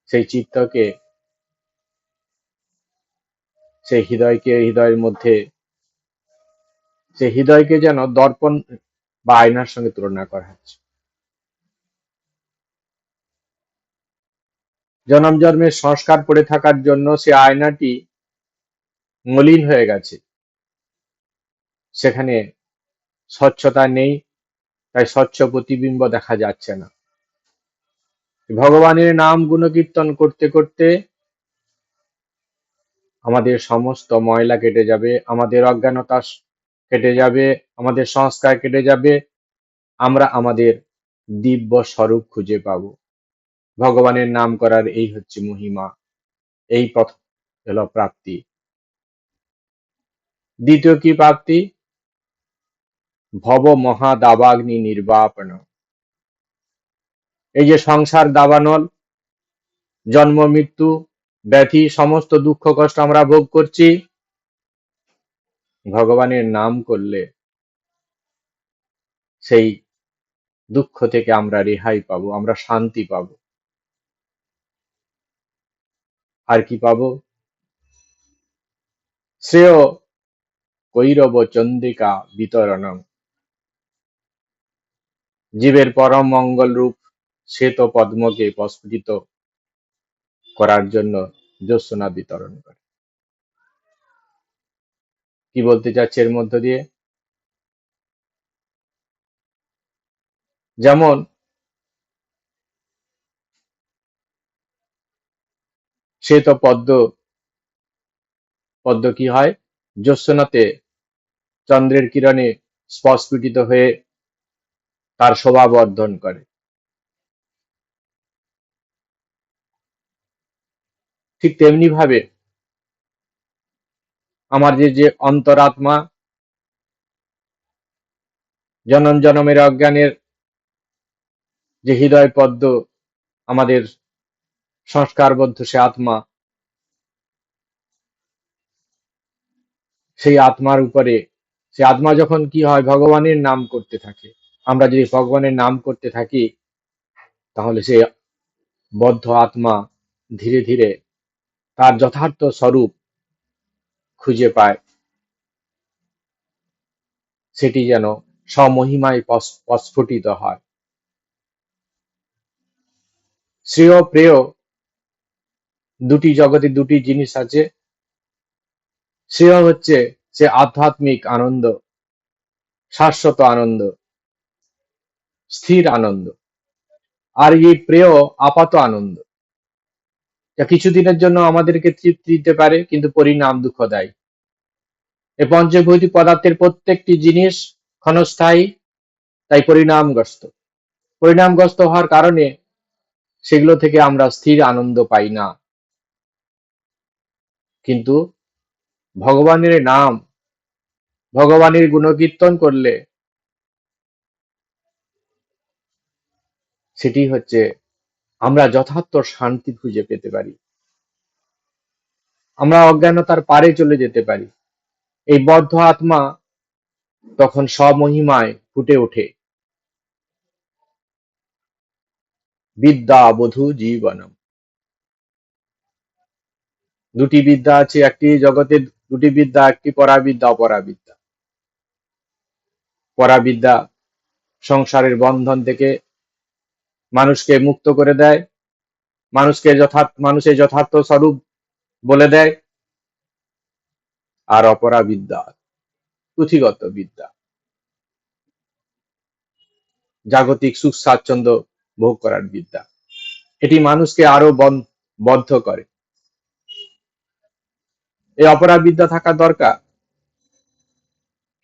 সেই চিত্তকে, সেই হৃদয়ের মধ্যে, সেই হৃদয়কে যেন দর্পণ বা আয়নার সঙ্গে তুলনা করা হচ্ছে। জনম জন্মের সংস্কার পড়ে থাকার জন্য সে আয়নাটি মলিন হয়ে গেছে, সেখানে স্বচ্ছতা নেই, তাই স্বচ্ছ প্রতিবিম্ব দেখা যাচ্ছে না। ভগবানের নাম গুণকীর্তন করতে করতে আমাদের সমস্ত ময়লা কেটে যাবে, আমাদের অজ্ঞানতা কেটে যাবে, আমাদের সংস্কার কেটে যাবে। আমরা আমাদের দিব্য স্বরূপ খুঁজে পাব। ভগবানের নাম করার এই হচ্ছে মহিমা, এই পথ হলো প্রাপ্তি। দ্বিতীয় কি প্রাপ্তি? ভব মহা দাবাগ্নি নির্বাপন। এই যে সংসার দাবানল, জন্ম মৃত্যু ব্যাধি সমস্ত দুঃখ কষ্ট আমরা ভোগ করছি, ভগবানের নাম করলে সেই দুঃখ থেকে আমরা রেহাই পাবো, আমরা শান্তি পাবো। আর কি পাবো? শ্রেয় কৈরব চন্দ্রিকা বিতরণম। জীবের পরম মঙ্গল রূপ শ্বেত পদ্মকে প্রস্ফুটিত করার জন্য জ্যোৎস্না বিতরণ করে। কি বলতে চাচ্ছে এর মধ্য দিয়ে? যেমন শ্বেত পদ্ম পদ্ম কি হয়? জ্যোৎস্নাতে চন্দ্রের কিরণে স্পস্ফুটিত হয়ে তার শোভা বর্ধন করে। ঠিক তেমনি ভাবে আমার যে অন্তরাত্মা, জনম জনমের অজ্ঞানের যে হৃদয় পদ্ম, আমাদের সংস্কারবদ্ধ সে আত্মা, সেই আত্মার উপরে, সে আত্মা যখন কি হয়, ভগবানের নাম করতে থাকে। আমরা যদি ভগবানের নাম করতে থাকি, তাহলে সে বদ্ধ আত্মা ধীরে ধীরে তার যথার্থ স্বরূপ খুঁজে পায়। সেটি যেন স্বমহিমায় প্রস্ফুটিত হয়। শ্রেয় প্রেয় দুটি জগতে দুটি জিনিস আছে। শ্রেয় হচ্ছে সে আধ্যাত্মিক আনন্দ, শাশ্বত আনন্দ, স্থির আনন্দ। আর এই প্রেয় আপাত আনন্দ, যা কিছুদিনের জন্য আমাদেরকে তৃপ্তি দিতে পারে, কিন্তু পরিণাম দুঃখদায়ী। এই পঞ্চভৌতিক পদার্থের প্রত্যেকটি জিনিস ক্ষণস্থায়ী, তাই পরিণামগ্রস্ত। পরিণামগ্রস্ত হওয়ার কারণে সেগুলো থেকে আমরা স্থির আনন্দ পাই না। কিন্তু ভগবানের নাম, ভগবানের গুণকীর্তন করলে সেটি হচ্ছে আমরা যথার্থ শান্তি খুঁজে পেতে পারি। আমরা অজ্ঞানতার পারে চলে যেতে পারি। এই বদ্ধ আত্মা তখন স্বমহিমায় ফুটে ওঠে। বিদ্যা বধূ জীবনম। দুটি বিদ্যা আছে, একটি জগতের দুটি বিদ্যা, একটি পরাবিদ্যা, অপরাবিদ্যা। পরাবিদ্যা সংসারের বন্ধন থেকে মানুষকে মুক্ত করে দেয়, মানুষের যথার্থ স্বরূপ বলে দেয়। আর অপরাবিদ্যা পুঁথিগত বিদ্যা, জাগতিক সুখ স্বাচ্ছন্দ্য ভোগ করার বিদ্যা। এটি মানুষকে আরো বদ্ধ করে। এই অপরাবিদ্যা থাকা দরকার,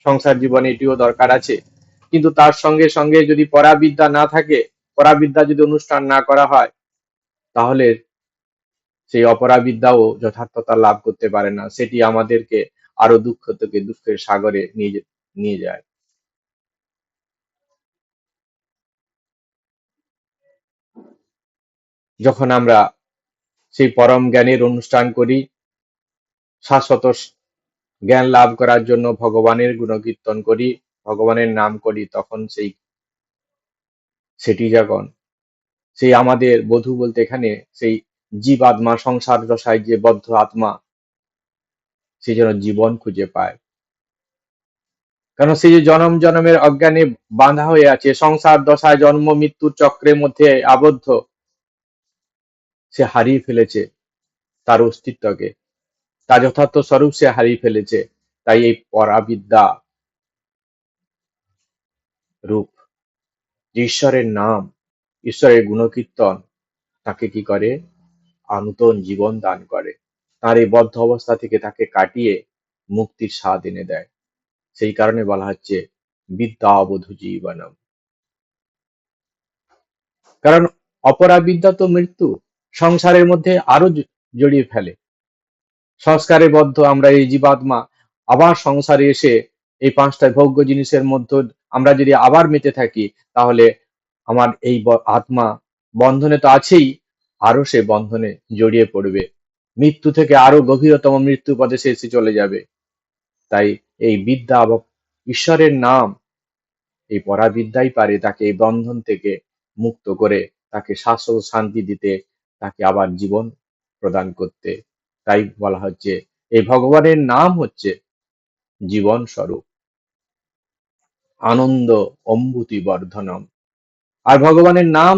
সংসার জীবনে এটিও দরকার আছে। কিন্তু তার সঙ্গে সঙ্গে যদি পরাবিদ্যা না থাকে, পরাবিদ্যা যদি অনুষ্ঠান না করা হয়, তাহলে সেই অপরাবিদ্যাও যথার্থতা লাভ করতে পারে না। সেটি আমাদেরকে আরো দুঃখ থেকে দুঃখের সাগরে নিয়ে যায়। যখন আমরা সেই পরম জ্ঞানের অনুষ্ঠান করি, শাশ্বত জ্ঞান লাভ করার জন্য ভগবানের গুণকীর্তন করি, ভগবানের নাম করি, তখন সেটি যখন সেই আমাদের বধূ বলতে এখানে সেই জীব আত্মা, সংসার দশায় যে বদ্ধ আত্মা, সে যেন জীবন খুঁজে পায়। কারণ সে যে জনম জনমের অজ্ঞানে বাঁধা হয়ে আছে, সংসার দশায় জন্ম মৃত্যুর চক্রের মধ্যে আবদ্ধ, সে হারিয়ে ফেলেছে তার অস্তিত্বকে, তার যথার্থ স্বরূপ সে হারিয়ে ফেলেছে। তাই এই পরাবিদ্যা রূপ যে ঈশ্বরের নাম, ঈশ্বরের গুণকীর্তন তাকে কি করে? নূতন জীবন দান করে, তার এই বদ্ধ অবস্থা থেকে তাকে কাটিয়ে মুক্তির স্বাদ এনে দেয়। সেই কারণে বলা হচ্ছে বিদ্যা বধূ জীবনম। কারণ অপরাবিদ্যা তো মৃত্যু, সংসারের মধ্যে আরো জড়িয়ে ফেলে। সংস্কারে বদ্ধ আমরা এই জীবাত্মা আবার সংসারে এসে এই পাঁচটা ভোগ্য জিনিসের মধ্যে আমরা যদি আবার মেতে থাকি, তাহলে আমার এই আত্মা বন্ধনে তো আছেই, আরো সে বন্ধনে জড়িয়ে পড়বে। মৃত্যু থেকে আরো গভীরতম মৃত্যু পদে সে এসে চলে যাবে। তাই এই বিদ্যা বা ঈশ্বরের নাম, এই পরাবিদ্যাই পারে তাকে এই বন্ধন থেকে মুক্ত করে, তাকে শাশ্বত শান্তি দিতে, তাকে আবার জীবন প্রদান করতে। তাই বলা হচ্ছে এই ভগবানের নাম হচ্ছে জীবন স্বরূপ, আনন্দ অম্বুতি বর্ধনম। আর ভগবানের নাম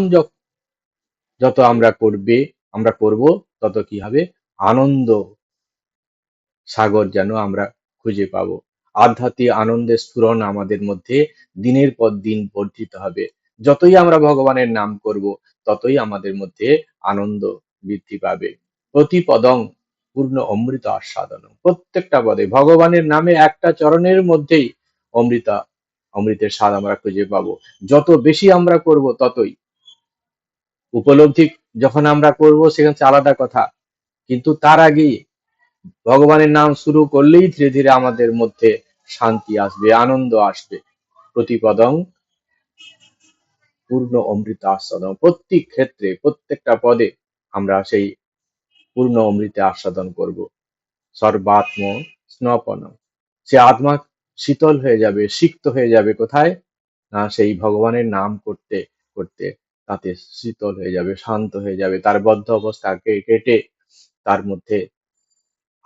যত আমরা করব, তত কি হবে? আনন্দ সাগর যেন আমরা খুঁজে পাবো। আধ্যাত্মিক আনন্দের স্ফুরণ আমাদের মধ্যে দিনের পর দিন বর্ধিত হবে। যতই আমরা ভগবানের নাম করব, ততই আমাদের মধ্যে আনন্দ বৃদ্ধি পাবে। প্রতিপদং পূর্ণ অমৃত আস্বাদন। প্রত্যেকটা পদে ভগবানের নামে একটা চরণের মধ্যেই অমৃতা অমৃতের স্বাদ আমরা খুঁজে পাবো। যত বেশি আমরা করব ততই উপলব্ধি যখন আমরা করব সেখানে আলাদা কথা, কিন্তু তার আগেই ভগবানের নাম শুরু করলেই ধীরে ধীরে আমাদের মধ্যে শান্তি আসবে, আনন্দ আসবে। প্রতিপদং পূর্ণ অমৃত আস্বাদন। প্রত্যেক ক্ষেত্রে প্রত্যেকটা পদে আমরা সেই পূর্ণ অমৃতে আস্বাদন করব। সর্বাত্ম স্নপন, সে আত্মা শীতল হয়ে যাবে, সিক্ত হয়ে যাবে। কোথায়? না সেই ভগবানের নাম করতে করতে তাতে শীতল হয়ে যাবে, শান্ত হয়ে যাবে। তার বদ্ধ অবস্থাকে কেটে তার মধ্যে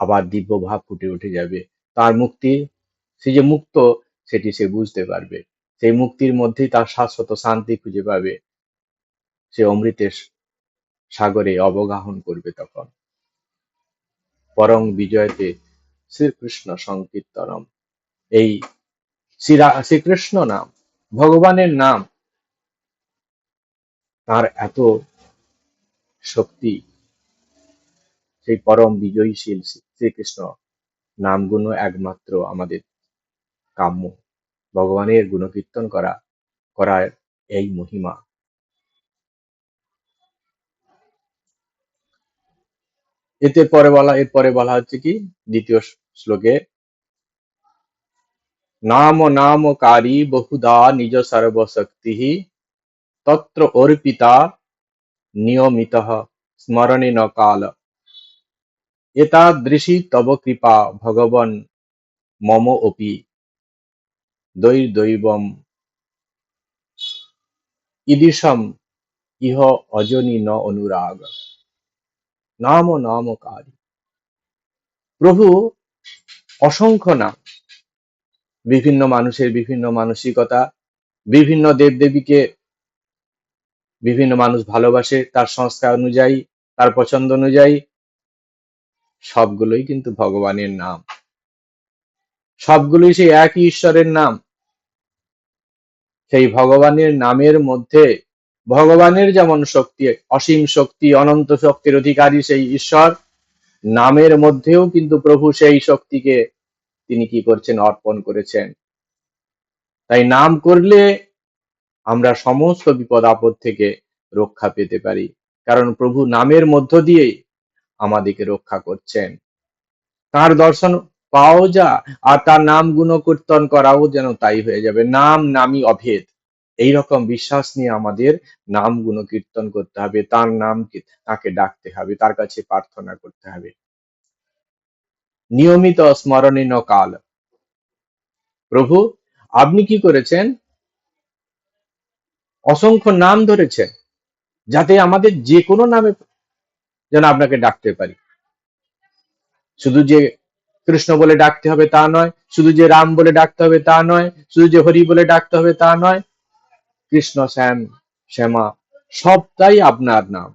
আবার দিব্য ভাব ফুটে উঠে যাবে। তার মুক্তি, সে যে মুক্ত সেটি সে বুঝতে পারবে। সেই মুক্তির মধ্যেই তার শাশ্বত শান্তি খুঁজে পাবে। সে অমৃতের সাগরে অবগাহন করবে তখন। পরং বিজয়তে শ্রীকৃষ্ণ সংকীর্তনম। এই শ্রীকৃষ্ণ নাম, ভগবানের নাম, তার এত শক্তি। সেই পরম বিজয়ীশীল শ্রীকৃষ্ণ নামগুলো একমাত্র আমাদের কাম্য। ভগবানের গুণকীর্তন করার এই মহিমা। এরপরে বলা হচ্ছে কি দ্বিতীয় শ্লোকে, নামকারী বহুধা নিজ সর্বশক্তি তত্র অর্পিতা নিয়মিতঃ স্মরণেন কাল এতাদৃশী তব কৃপা ভগবন মম অপি দৈর্দৈবম ঈদৃশম ইহ অজনি ন অনুরাগ। নামকারী প্রভু অসংখ্য নাম, বিভিন্ন মানুষের বিভিন্ন মানসিকতা, বিভিন্ন দেবদেবীকে বিভিন্ন মানুষ ভালোবাসে তার সংস্কার অনুযায়ী, তার পছন্দ অনুযায়ী। সবগুলোই কিন্তু ভগবানের নাম, সবগুলোই সেই একই ঈশ্বরের নাম। সেই ভগবানের নামের মধ্যে ভগবানের যেমন শক্তি, অসীম শক্তি, অনন্ত শক্তির অধিকারী সেই ঈশ্বর, নামের মধ্যেও কিন্তু প্রভু সেই শক্তিকে তিনি কি করছেন? অর্পণ করেছেন। তাই নাম করলে আমরা সমস্ত বিপদ আপদ থেকে রক্ষা পেতে পারি, কারণ প্রভু নামের মধ্য দিয়ে আমাদেরকে রক্ষা করছেন। তার দর্শন পাওয়াও যা, আর তার নাম গুণ কীর্তন করাও যেন তাই হয়ে যাবে। নাম নামই অভেদ, এইরকম বিশ্বাস নিয়ে আমাদের নাম গুণ কীর্তন করতে হবে, তার নামকে তাকে ডাকতে হবে, তার কাছে প্রার্থনা করতে হবে। নিয়মিত স্মরণীন কাল। প্রভু আপনি কি করেছেন? অসংখ্য নাম ধরেছেন, যাতে আমাদের যে কোনো নামে যেন আপনাকে ডাকতে পারি। শুধু যে কৃষ্ণ বলে ডাকতে হবে তা নয়, শুধু যে রাম বলে ডাকতে হবে তা নয়, শুধু যে হরি বলে ডাকতে হবে তা নয়। কৃষ্ণ, শ্যাম, শ্যামা সবটাই আপনার নাম।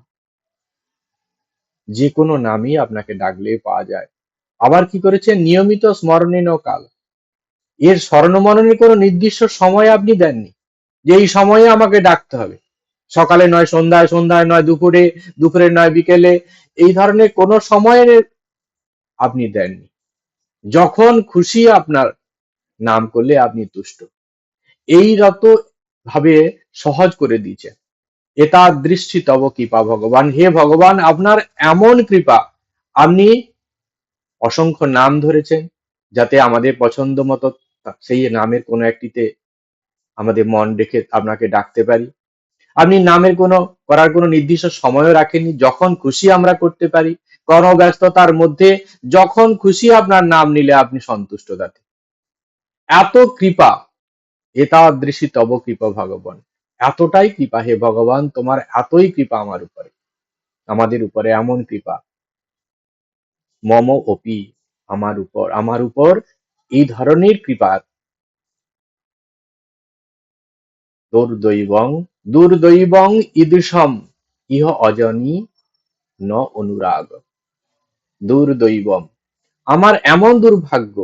যে কোনো নামই আপনাকে ডাকলে পাওয়া যায়। আবার কি করেছেন? নিয়মিত স্মরণীন কাল। এর স্মরণমননের কোনো নির্দিষ্ট সময় আপনি দেননি যে এই সময়ে আমাকে ডাকতে হবে। সকালে নয় সন্ধ্যায়, সন্ধ্যায় নয় দুপুরে, দুপুরে নয় বিকেলে, এই ধরনের কোনো সময়ের আপনি দেননি। যখন খুশি আপনার নাম করলে আপনি তুষ্ট। এই রত ভাবে সহজ করে দিয়েছেন। এটা দৃষ্টি তব কৃপা ভগবান। হে ভগবান, আপনার এমন কৃপা, আপনি অসংখ্য নাম ধরেছেন যাতে আমাদের পছন্দ মতো সেই নামের কোনো একটিতে আমাদের মন রেখে আপনাকে ডাকতে পারি। আপনি নামের করার কোনো নির্দিষ্ট সময়ও রাখেননি, যখন খুশি আমরা করতে পারি। কর্মব্যস্ততার মধ্যে যখন খুশি আপনার নাম নিলে আপনি সন্তুষ্ট তাতে। এত কৃপা, এতাদৃশী তব কৃপা ভগবান। এতটাই কৃপা হে ভগবান, তোমার এতই কৃপা আমার উপরে, আমাদের উপরে এমন কৃপা। মম অপি, আমার উপর এই ধরনের কৃপা। দুর্দৈবং দুর্দৈবং ঈদৃশম ইহ অজনী ন অনুরাগ। দুর্দৈবম, আমার এমন দুর্ভাগ্য।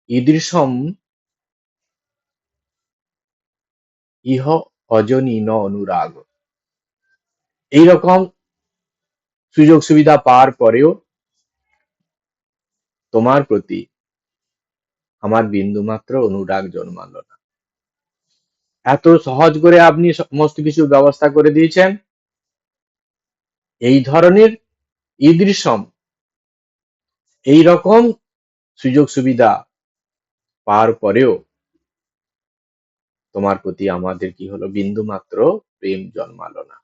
ঈদৃশম ইহ অজনী ন অনুরাগ। এইরকম সুযোগ সুবিধা পাওয়ার পরেও তোমার প্রতি আমার বিন্দুমাত্র অনুরাগ জন্মালো না। এত সহজ করে আপনি সমস্ত কিছু ব্যবস্থা করে দিয়েছেন। এই ধরনের ঈদৃশম এই রকম সুযোগ সুবিধা পাওয়ার পরেও তোমার প্রতি আমাদের কি হলো, বিন্দুমাত্র প্রেম জন্মালো না।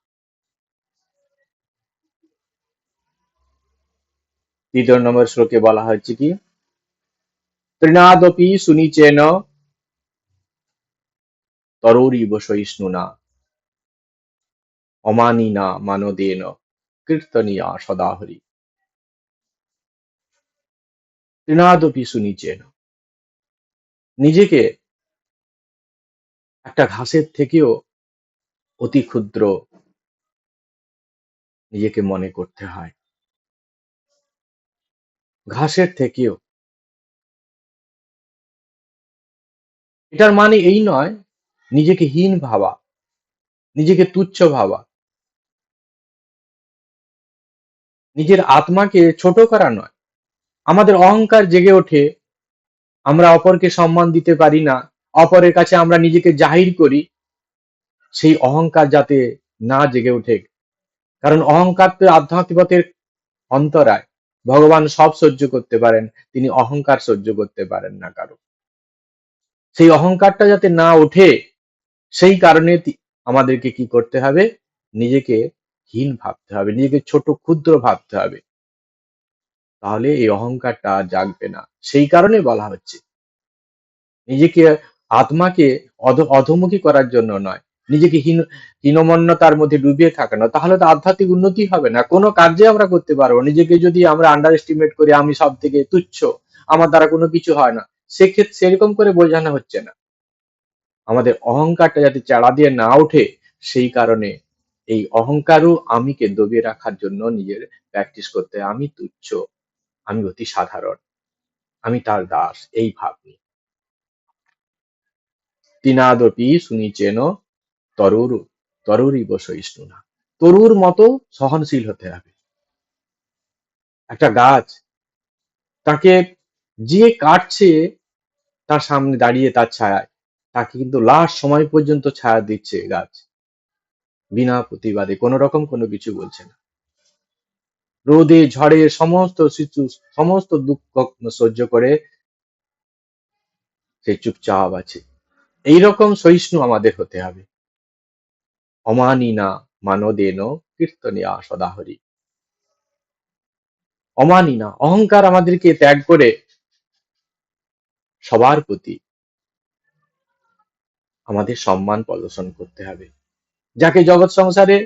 তৃতীয় নম্বর শ্লোকে বলা হয়েছে কি, তৃণাদপি সুনিচেন তরোরিব সহিষ্ণুনা অমানিনা মানদেন কীর্তনিয়া সদা হরি। তৃণাদপি সুনিচেন, নিজেকে একটা ঘাসের থেকেও অতি ক্ষুদ্র নিজেকে মনে করতে হয়। ঘাসের থেকেও, এটার মানে এই নয় নিজেকে হীন ভাবা, নিজেকে তুচ্ছ ভাবা, নিজের আত্মাকে ছোট করা নয়। আমাদের অহংকার জেগে ওঠে, আমরা অপরকে সম্মান দিতে পারি না, অপরের কাছে আমরা নিজেকে জাহির করি, সেই অহংকার যাতে না জেগে ওঠে। কারণ অহংকার তো আধ্যাত্মিকতার অন্তরায়। ভগবান সব সহ্য করতে পারেন, তিনি অহংকার সহ্য করতে পারেন না কারো। সেই অহংকারটা যাতে না ওঠে, সেই কারণে আমাদেরকে কি করতে হবে, নিজেকে হীন ভাবতে হবে, নিজেকে ছোট ক্ষুদ্র ভাবতে হবে। তাহলে এই অহংকারটা আর জাগবে না। সেই কারণে বলা হচ্ছে নিজেকে, আত্মাকে অধমুখী করার জন্য নয়, নিজেকে হীনমন্যতার মধ্যে ডুবিয়ে থাকা নয়। তাহলে তো আধ্যাত্মিক উন্নতি হবে না, কোনো কার্যে আমরা করতে পারবো। নিজেকে যদি আমরা আন্ডার এস্টিমেট করি, আমি সব থেকে তুচ্ছ, আমার দ্বারা কোনো কিছু হয় না, সেক্ষেত্রে সেরকম করে বোঝানো হচ্ছে না। আমাদের অহংকারটা যাতে চাড়া দিয়ে না ওঠে, সেই কারণে এই অহংকারও আমিকে দবিয়ে রাখার জন্য নিজের প্র্যাকটিস করতে হয়। আমি তুচ্ছ, আমি অতি সাধারণ, আমি তার দাস, এই ভাব নিয়ে। তিনাদপি সুনিচেন তরুর তরুরিব সহিষ্ণুনা, তরুর মতো সহনশীল হতে হবে। একটা গাছ, তাকে যে কাটছে তার সামনে দাঁড়িয়ে তার ছায়ায়, তাকে কিন্তু লাস্ট সময় পর্যন্ত ছায়া দিচ্ছে গাছ, বিনা প্রতিবাদে, কোন রকম কোনো কিছু বলছে না। রোদে ঝড়ে সমস্ত দুঃখ সহ্য করে সে চুপচাপ আছে। এইরকম সহিষ্ণু আমাদের হতে হবে। অমানিনা মানদেন কীর্তনিয়া সদা হরি। অমানিনা, অহংকার আমাদেরকে ত্যাগ করে সবার প্রতি আমাদের সম্মান প্রদর্শন করতে হবে। যাকে জগৎ সংসারে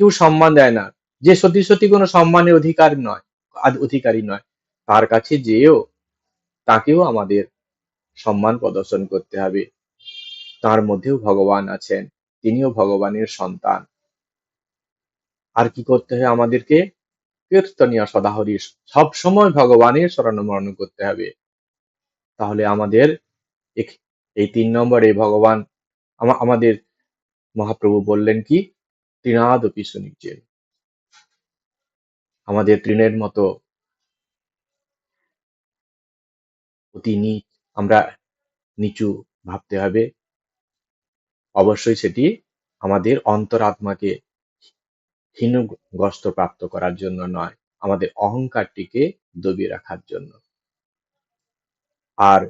কেউ সম্মান দেয় না, যে সত্যি সত্যি কোনো সম্মানের অধিকারী নয়, তার কাছে যেও তাকেও আমাদের সম্মান প্রদর্শন করতে হবে। তার মধ্যেও ভগবান আছেন, তিনিও ভগবানের সন্তান। আর কি করতে হয় আমাদেরকে, কীর্তনিয়া সদাহরি, সব সময় ভগবানের শরণামরণ করতে হবে। তাহলে আমাদের এই 3 নম্বরে ভগবান আমাদের মহাপ্রভু বললেন কি, তৃণাদপি সুনিচেন, আমাদের তৃণের মতো অতি আমরা নিচু ভাবতে হবে। অবশ্যই সেটি আমাদের অন্তরাত্মাকে হীনগ্রস্ত প্রাপ্ত করার জন্য নয়, আমাদের অহংকারটিকে দবিয়ে রাখার জন্য। আর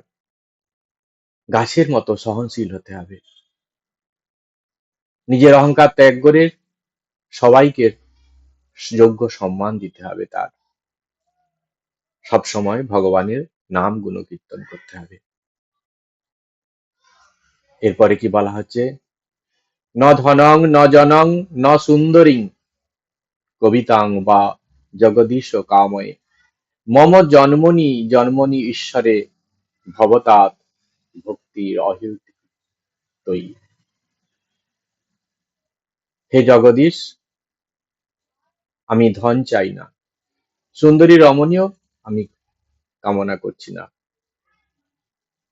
গাছের মতো সহনশীল হতে হবে, নিজের অহংকার ত্যাগ করে সবাইকে যোগ্য সম্মান দিতে হবে। তার সব সময় ভগবানের নাম গুণকীর্তন করতে হবে। এরপরে কি বলা হচ্ছে, ন ধনং ন জনং ন সুন্দরীং কবিতাং বা জগদীশ কাময়ে মম জন্মনি জন্মনি ঈশ্বরে ভবতাৎ ভক্তির অহিতই। হে জগদীশ, আমি ধন চাই না, সুন্দরী রমণীও আমি কামনা করছি না,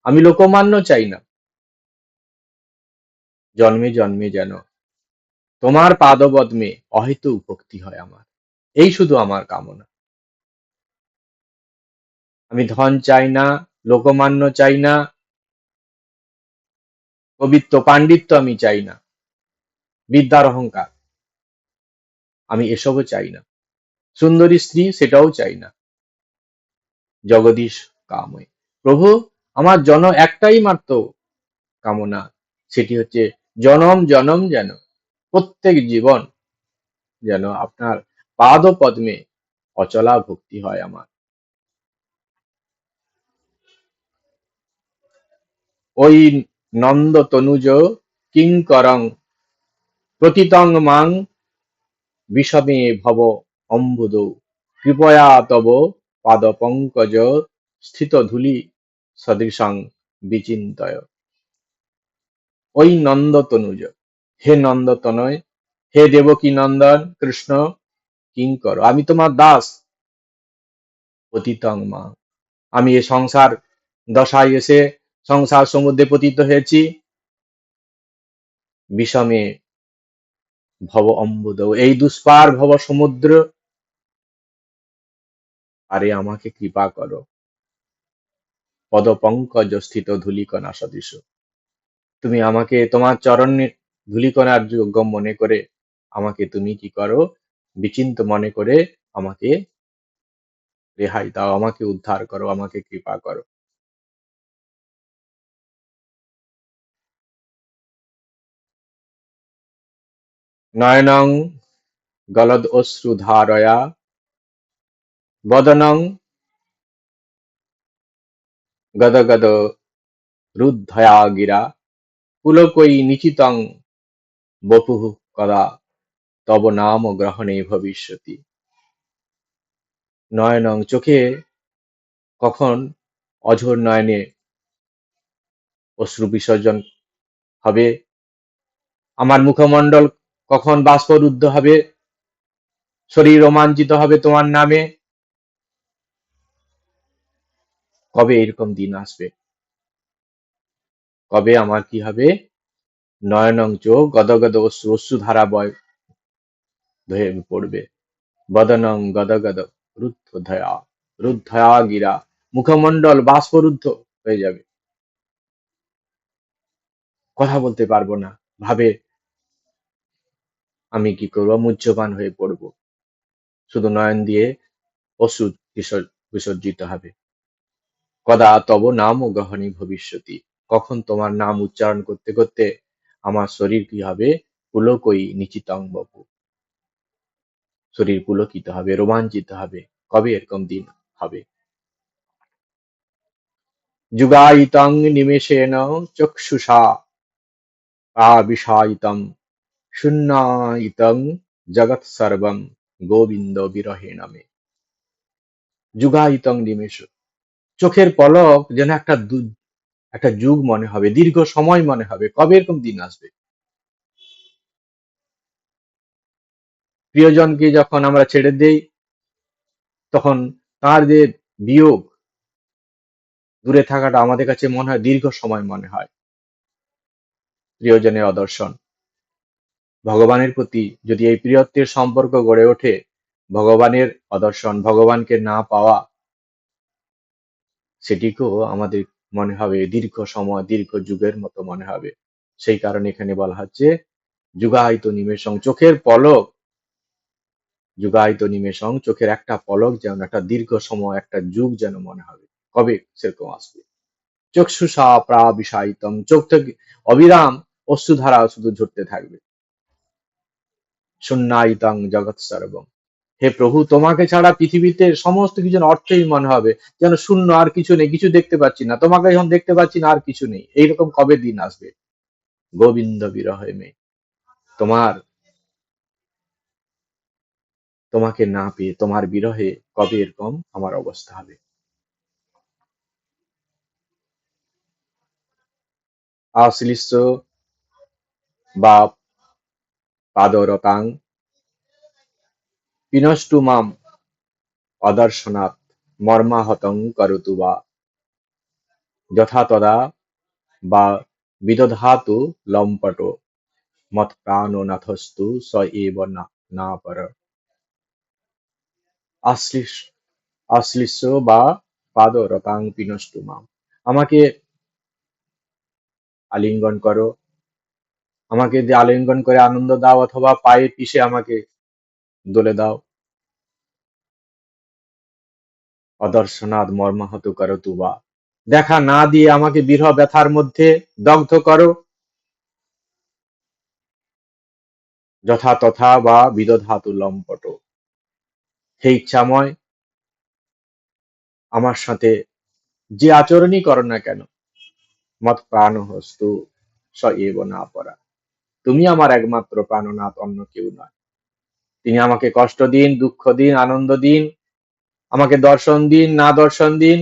আমি লোকমান্য চাই না। জন্মে জন্মে যেন তোমার পাদপদ্মে অহেতুক ভক্তি হয় আমার। এই শুধু আমার কামনা। আমি ধন চাই না, লোকমান্য চাই না, কবিত্ব পাণ্ডিত্য আমি চাই না, বিদ্যার অহংকার আমি এসবও চাই না, সুন্দরী স্ত্রী সেটাও চাই না। জগদীশ কাময়, প্রভু আমার একটাই মাত্র কামনা, সেটি হচ্ছে জনম জনম যেন, প্রত্যেক জীবন যেন আপনার পাদ পদ্মে অচলা ভক্তি হয় আমার। ওই নন্দ তনুজ কিঙ্করং প্রতিতং মাং বিষমে ভব অম্বুদৌ, কৃপয়া তব পাদ পঙ্কজ স্থিত ধূলি সদৃশং বিচিন্তয়। ওই নন্দ তনুজ, হে নন্দ তনয়, হে দেবকী নন্দন কৃষ্ণ, কিঙ্কর আমি তোমার দাস। পতিতং মা, আমি এ সংসার দশায় এসে সংসার সমুদ্রে পতিত হয়েছি, বিষমে ভব অম্বুদ, এই দুষ্পার ভব সমুদ্র, আরে আমাকে কৃপা করো, পদ পঙ্কজ স্থিত ধূলিকণা সদৃশ, তুমি আমাকে তোমার চরণে ধূলিকণার যোগ্য মনে করে আমাকে তুমি কি করো, বিচিন্ত মনে করে আমাকে রেহাই দাও, আমাকে উদ্ধার করো, আমাকে কৃপা করো। নয়নং গলদ অশ্রু ধারয়া, বদনং গদ গদ রুদ্ধয়া গিরা, পুলকই নিচিতং বপুঃ কদা তব নাম গ্রহণে ভবিষ্যতি। নয়নং চোখে কখন অঝোর নয়নে অশ্রু বিসর্জন হবে, আমার মুখমণ্ডল কখন বাষ্পরুদ্ধ হবে, শরীর রোমাঞ্চিত হবে তোমার নামে, কবে এরকম দিন আসবে, কবে আমার কি হবে? নয়নং চোখ গদগদ অশ্রুধারা বয় ধয়ে পড়বে, বদনং গদগদ রুদ্ধয়া রুদ্ধয়া গিরা, মুখমণ্ডল বাষ্পরুদ্ধ হয়ে যাবে, কথা বলতে পারবো না, ভাবে আমি কি করবো, মুহ্যমান হয়ে পড়বো, শুধু নয়ন দিয়ে অশ্রু বিসর্জিত হবে। কদা তব নাম ও গহনে ভবিষ্যতি, কখন তোমার নাম উচ্চারণ করতে করতে আমার শরীর কি হবে, পুলকই নিচিতং বপু, শরীর পুলকিত হবে, রোমাঞ্চিত হবে, কবে এরকম দিন হবে? যুগায়িতং নিমেষেণ চক্ষুষা আবিষায়িতং শূন্যায়িতং জগৎ সর্বং গোবিন্দ বিরহেণ মে। যুগায়িতং নিমেষ, চোখের পলক যেন একটা যুগ মনে হবে, দীর্ঘ সময় মনে হবে, কবে এরকম দিন আসবে? প্রিয়জনকে যখন আমরা ছেড়ে দেই তখন তার যে বিয়োগ, দূরে থাকাটা আমাদের কাছে মনে হয় দীর্ঘ সময় মনে হয়। প্রিয়জনের অদর্শন, ভগবানের প্রতি যদি এই প্রিয়ত্বের সম্পর্ক গড়ে ওঠে, ভগবানের অদর্শন, ভগবানকে না পাওয়া, সেটিকেও আমাদের মনে হবে দীর্ঘ সময়, দীর্ঘ যুগের মতো মনে হবে। সেই কারণে এখানে বলা হচ্ছে যুগায়িত নিমেষং, চোখের পলক, যুগায়িত নিমেষং, চোখের একটা পলক যেন একটা দীর্ঘ সময়, একটা যুগ যেন মনে হবে, কবে সেরকম আসবে। চক্ষুষা প্রাবিশায়িতম, চোখ থেকে অবিরাম অশ্রুধারা শুধু ঝরতে থাকবে। শূন্যায়িতং জগৎ সর্বম, হে প্রভু তোমাকে ছাড়া পৃথিবীতে সমস্ত কিছু অর্থই মনে হবে যেন শূন্য, আর কিছু নেই, কিছু দেখতে পাচ্ছি না, তোমাকে যখন দেখতে পাচ্ছি না আর কিছু নেই, এইরকম কবে দিন আসবে? গোবিন্দ বিরহে মে, তোমার তোমাকে না পেয়ে, তোমার বিরহে কবে এরকম আমার অবস্থা হবে? আশ্লিষ্ট বা পাদরতাং পিনষ্টু মাম অদর্শনাৎ মর্মাহতং করতু বা, যথা তদা বা বিদধাতু লম্পট মৎপ্রাণো নাথস্তু স এব না না পর। আশ্লিষ আশ্লিষ্য বা পাদরতাং পিনষ্টু মাম। আমাকে আলিঙ্গন করো, আমাকে দিয়ে আলিঙ্গন করে আনন্দ দাও, অথবা পায়ে পিষে আমাকে দোলে দাও। অদর্শনাদ মর্মাহত করো তুবা, দেখা না দিয়ে আমাকে বিরহ ব্যথার মধ্যে দগ্ধ করো। যথা তথা বা বিদধাতু লম্পট, হে ইচ্ছাময়, আমার সাথে যে আচরণই করো না কেন, মত প্রাণ হস্তু স এব না পরা, তুমি আমার একমাত্র প্রাণনাথ, অন্য কেউ নয়। তিনি আমাকে কষ্ট দিন, দুঃখ দিন, আনন্দ দিন, আমাকে দর্শন দিন, না দর্শন দিন,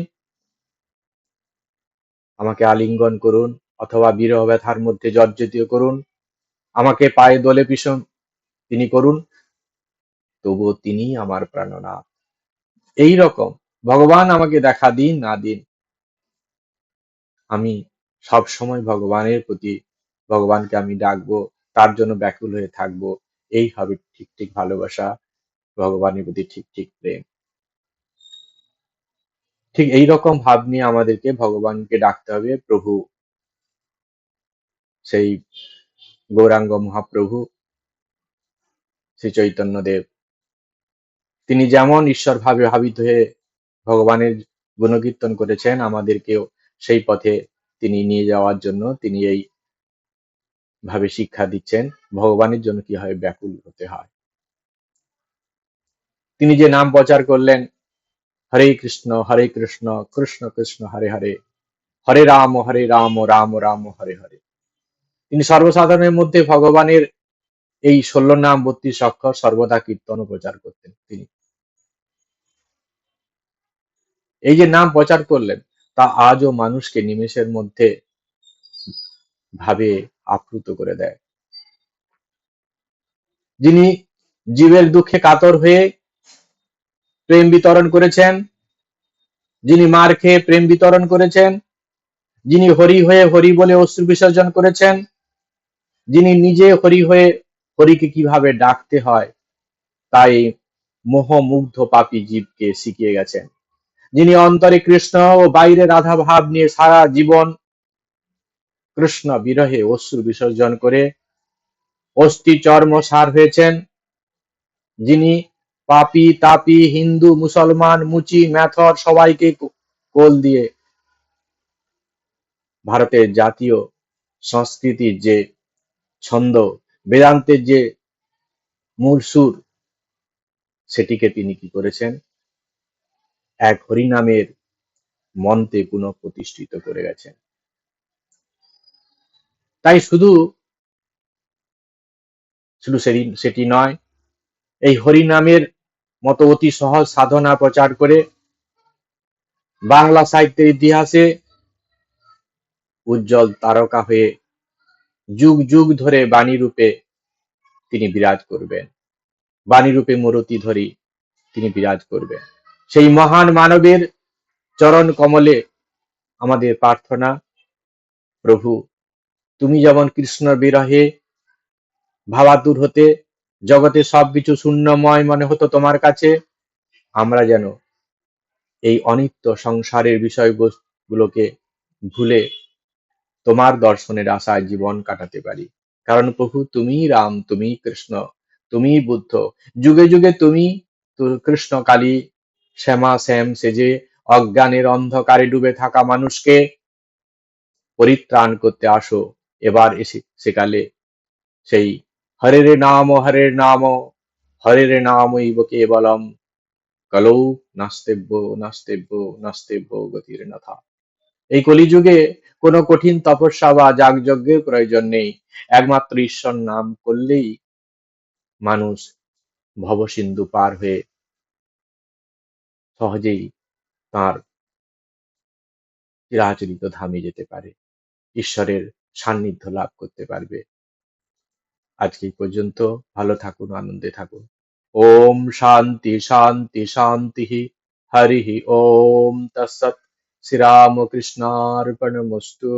আমাকে আলিঙ্গন করুন অথবা বিরহ ব্যথার মধ্যে জর্জরিত করুন, আমাকে পায়ে দোলে পিষণ তিনি করুন, তবুও তিনি আমার প্রাণনাথ। এই রকম ভগবান আমাকে দেখা দিন না দিন, আমি সব সময় ভগবানের প্রতি, ভগবানকে আমি ডাকবো, তার জন্য ব্যাকুল হয়ে থাকবো। এই হবে ঠিক ঠিক ভালোবাসা, ভগবানের প্রতি ঠিক ঠিক প্রেম। ঠিক এই রকম ভাব নিয়ে আমাদেরকে ভগবানকে ডাকতে হবে। প্রভু, সেই গৌরাঙ্গ মহাপ্রভু শ্রী চৈতন্য দেব, তিনি যেমন ঈশ্বর ভাবে ভাবিত হয়ে ভগবানের গুণকীর্তন করেছেন, আমাদেরকেও সেই পথে তিনি নিয়ে যাওয়ার জন্য তিনি এই ভাবে শিক্ষা দিচ্ছেন ভগবানের জন্য কিভাবে ব্যাকুল হতে হয়। তিনি যে নাম প্রচার করলেন, হরে কৃষ্ণ কৃষ্ণ কৃষ্ণ হরে হরে, হরে রাম রাম রাম হরে হরে। তিনি সর্বসাধারণের মধ্যে ভগবানের এই 16 নাম 32 অক্ষর সর্বদা কীর্তন ও প্রচার করতেন। তিনি এই যে নাম প্রচার করলেন, তা আজও মানুষকে নিমেষের মধ্যে ভাবে আপ্লুত করে দেয়। যিনি জীবের দুঃখে কাতর হয়ে প্রেম বিতরণ করেছেন, যিনি মার খেয়ে প্রেম বিতরণ করেছেন, যিনি হরি হয়ে হরি বলে অশ্রু বিসর্জন করেছেন, যিনি নিজে হরি হয়ে হরিকে কিভাবে ডাকতে হয় তাই মোহমুগ্ধ পাপী জীবকে শিখিয়ে গেছেন, যিনি অন্তরে কৃষ্ণ ও বাইরে রাধা ভাব নিয়ে সারা জীবন কৃষ্ণ বিরহে অশ্রু বিসর্জন করে অস্থি চর্ম সার হয়েছেন, যিনি পাপী তাপী হিন্দু মুসলমান মুচি মেথর সবাইকে কোল দিয়ে ভারতের জাতীয় সংস্কৃতির যে ছন্দ, বেদান্তের যে মূল সুর, সেটিকে তিনি কি করেছেন, এক হরিনামের মন্ত্রে পুনঃ প্রতিষ্ঠিত করে গেছেন। তাই শুধু শুধু সেটি নয়, এই হরিনামের মতো অতি সহজ সাধনা প্রচার করে বাংলা সাহিত্যের ইতিহাসে উজ্জ্বল তারকা হয়ে যুগ যুগ ধরে বাণী রূপে তিনি বিরাজ করবেন, বাণী রূপে মূরতি ধরি তিনি বিরাজ করবেন। সেই মহান মানবের চরণ কমলে আমাদের প্রার্থনা, প্রভু, তুমি যেমন কৃষ্ণ বিরহে ভাবাতুর হতে জগতে সবকিছু শূন্যময় মনে হতো তোমার কাছে, আমরা যেন এই অনিত্য সংসারের বিষয়গুলোকে ভুলে তোমার দর্শনের আশায় জীবন কাটাতে পারি। কারণ প্রভু, তুমি রাম, তুমি কৃষ্ণ, তুমি বুদ্ধ, যুগে যুগে তুমি কৃষ্ণ কালী শ্যামা শ্যাম সেজে অজ্ঞানের অন্ধকারে ডুবে থাকা মানুষকে পরিত্রাণ করতে আসো। এবার এসে সেকালে সেই হরে নাম হরে নাম ইব কেবলম কলৌ নাস্তেব্য নাস্তেব্য নাস্তেব্য গতির নাথা। এই কলিযুগে কোনো কঠিন তপস্যা বা যাগযজ্ঞের প্রয়োজন নেই, একমাত্র ঈশ্বর নাম করলেই মানুষ ভবসিন্ধু পার হয়ে সহজেই তার চিরাচরিত ধামে যেতে পারে, ঈশ্বরের সান্নিধ্য লাভ করতে পারবে। আজকে এই পর্যন্ত, ভালো থাকুন, আনন্দে থাকুন। ওম শান্তি শান্তি শান্তি, হরি ওম তৎসৎ। শ্রীরামকৃষ্ণার্পণমস্তু।